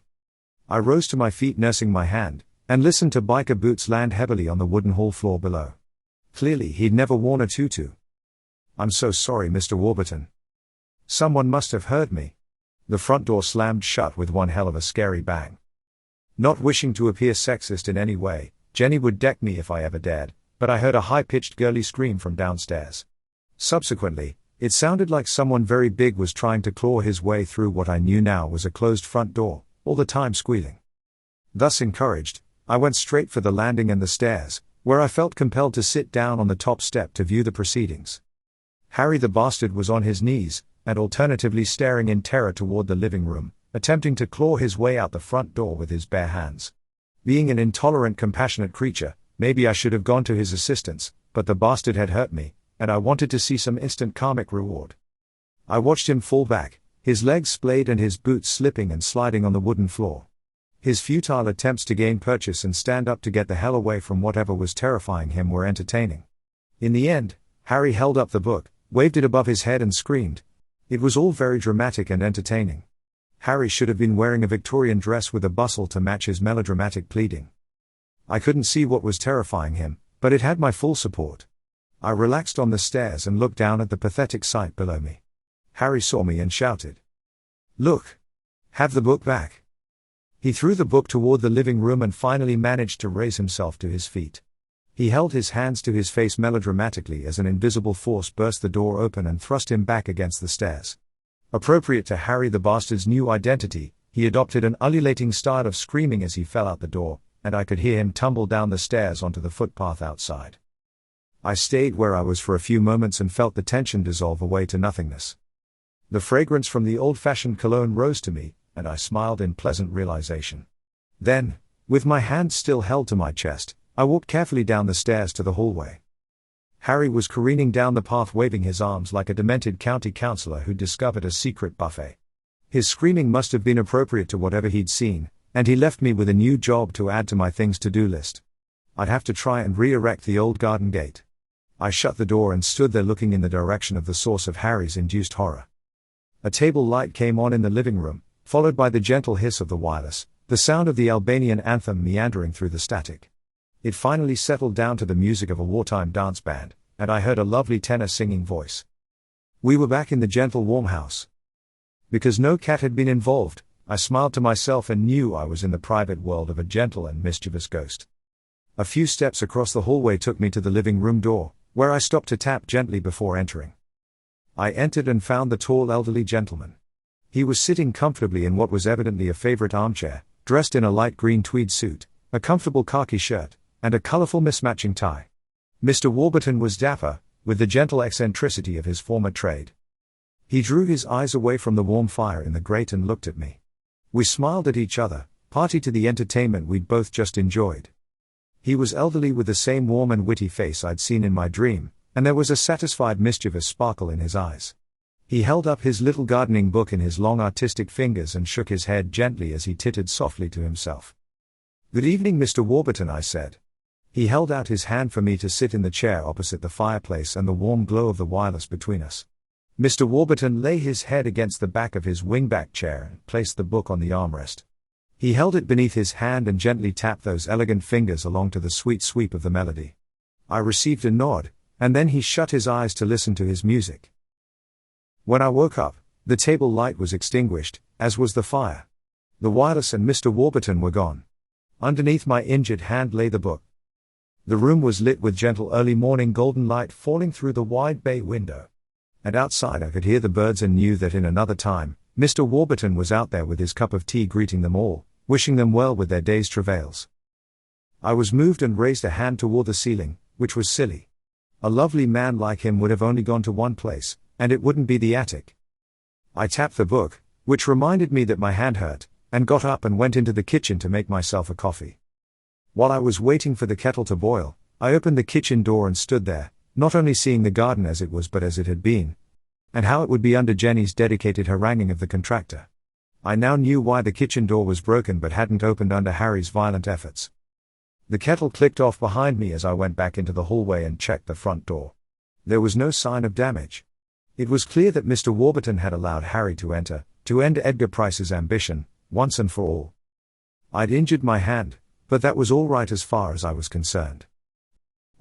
I rose to my feet nursing my hand, and listened to biker boots land heavily on the wooden hall floor below. Clearly he'd never worn a tutu. "I'm so sorry, Mr. Warburton. Someone must have heard me." The front door slammed shut with one hell of a scary bang. Not wishing to appear sexist in any way, Jenny would deck me if I ever dared, but I heard a high-pitched girly scream from downstairs. Subsequently, it sounded like someone very big was trying to claw his way through what I knew now was a closed front door, all the time squealing. Thus encouraged, I went straight for the landing and the stairs, where I felt compelled to sit down on the top step to view the proceedings. Harry the bastard was on his knees, and alternatively staring in terror toward the living room, attempting to claw his way out the front door with his bare hands. Being an intolerant, compassionate creature, maybe I should have gone to his assistance, but the bastard had hurt me, and I wanted to see some instant karmic reward. I watched him fall back, his legs splayed and his boots slipping and sliding on the wooden floor. His futile attempts to gain purchase and stand up to get the hell away from whatever was terrifying him were entertaining. In the end, Harry held up the book, waved it above his head and screamed. It was all very dramatic and entertaining. Harry should have been wearing a Victorian dress with a bustle to match his melodramatic pleading. I couldn't see what was terrifying him, but it had my full support. I relaxed on the stairs and looked down at the pathetic sight below me. Harry saw me and shouted, "Look! Have the book back!" He threw the book toward the living room and finally managed to raise himself to his feet. He held his hands to his face melodramatically as an invisible force burst the door open and thrust him back against the stairs. Appropriate to Harry the bastard's new identity, he adopted an ululating style of screaming as he fell out the door, and I could hear him tumble down the stairs onto the footpath outside. I stayed where I was for a few moments and felt the tension dissolve away to nothingness. The fragrance from the old-fashioned cologne rose to me, and I smiled in pleasant realization. Then, with my hand still held to my chest, I walked carefully down the stairs to the hallway. Harry was careening down the path waving his arms like a demented county councillor who discovered a secret buffet. His screaming must have been appropriate to whatever he'd seen, and he left me with a new job to add to my things to-do list. I'd have to try and re-erect the old garden gate. I shut the door and stood there looking in the direction of the source of Harry's induced horror. A table light came on in the living room, followed by the gentle hiss of the wireless, the sound of the Albanian anthem meandering through the static. It finally settled down to the music of a wartime dance band, and I heard a lovely tenor singing voice. We were back in the gentle warm house. Because no cat had been involved, I smiled to myself and knew I was in the private world of a gentle and mischievous ghost. A few steps across the hallway took me to the living room door, where I stopped to tap gently before entering. I entered and found the tall elderly gentleman. He was sitting comfortably in what was evidently a favorite armchair, dressed in a light green tweed suit, a comfortable khaki shirt, and a colorful mismatching tie. Mr. Warburton was dapper, with the gentle eccentricity of his former trade. He drew his eyes away from the warm fire in the grate and looked at me. We smiled at each other, party to the entertainment we'd both just enjoyed. He was elderly with the same warm and witty face I'd seen in my dream, and there was a satisfied mischievous sparkle in his eyes. He held up his little gardening book in his long artistic fingers and shook his head gently as he tittered softly to himself. "Good evening, Mr. Warburton," I said. He held out his hand for me to sit in the chair opposite the fireplace and the warm glow of the wireless between us. Mr. Warburton lay his head against the back of his wingback chair and placed the book on the armrest. He held it beneath his hand and gently tapped those elegant fingers along to the sweet sweep of the melody. I received a nod, and then he shut his eyes to listen to his music. When I woke up, the table light was extinguished, as was the fire. The wireless and Mr. Warburton were gone. Underneath my injured hand lay the book. The room was lit with gentle early morning golden light falling through the wide bay window. And outside I could hear the birds and knew that in another time, Mr. Warburton was out there with his cup of tea greeting them all, wishing them well with their day's travails. I was moved and raised a hand toward the ceiling, which was silly. A lovely man like him would have only gone to one place, and it wouldn't be the attic. I tapped the book, which reminded me that my hand hurt, and got up and went into the kitchen to make myself a coffee. While I was waiting for the kettle to boil, I opened the kitchen door and stood there, not only seeing the garden as it was but as it had been, and how it would be under Jenny's dedicated haranguing of the contractor. I now knew why the kitchen door was broken but hadn't opened under Harry's violent efforts. The kettle clicked off behind me as I went back into the hallway and checked the front door. There was no sign of damage. It was clear that Mr. Warburton had allowed Harry to enter, to end Edgar Price's ambition, once and for all. I'd injured my hand, but that was all right as far as I was concerned.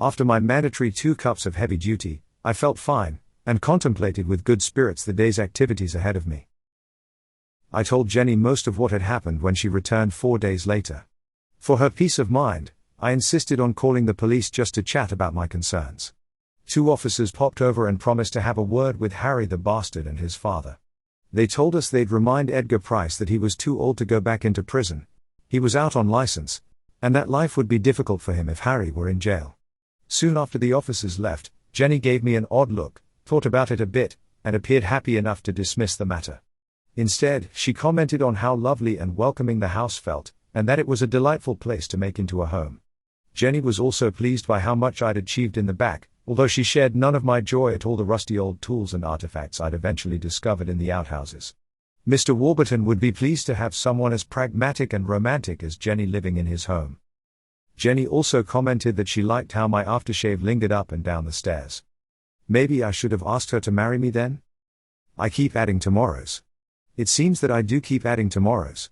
After my mandatory 2 cups of heavy duty, I felt fine, and contemplated with good spirits the day's activities ahead of me. I told Jenny most of what had happened when she returned 4 days later. For her peace of mind, I insisted on calling the police just to chat about my concerns. 2 officers popped over and promised to have a word with Harry the bastard and his father. They told us they'd remind Edgar Price that he was too old to go back into prison. He was out on license, and that life would be difficult for him if Harry were in jail. Soon after the officers left, Jenny gave me an odd look, thought about it a bit, and appeared happy enough to dismiss the matter. Instead, she commented on how lovely and welcoming the house felt, and that it was a delightful place to make into a home. Jenny was also pleased by how much I'd achieved in the back, although she shared none of my joy at all the rusty old tools and artifacts I'd eventually discovered in the outhouses. Mr. Warburton would be pleased to have someone as pragmatic and romantic as Jenny living in his home. Jenny also commented that she liked how my aftershave lingered up and down the stairs. Maybe I should have asked her to marry me then? I keep adding tomorrows. It seems that I do keep adding tomorrows.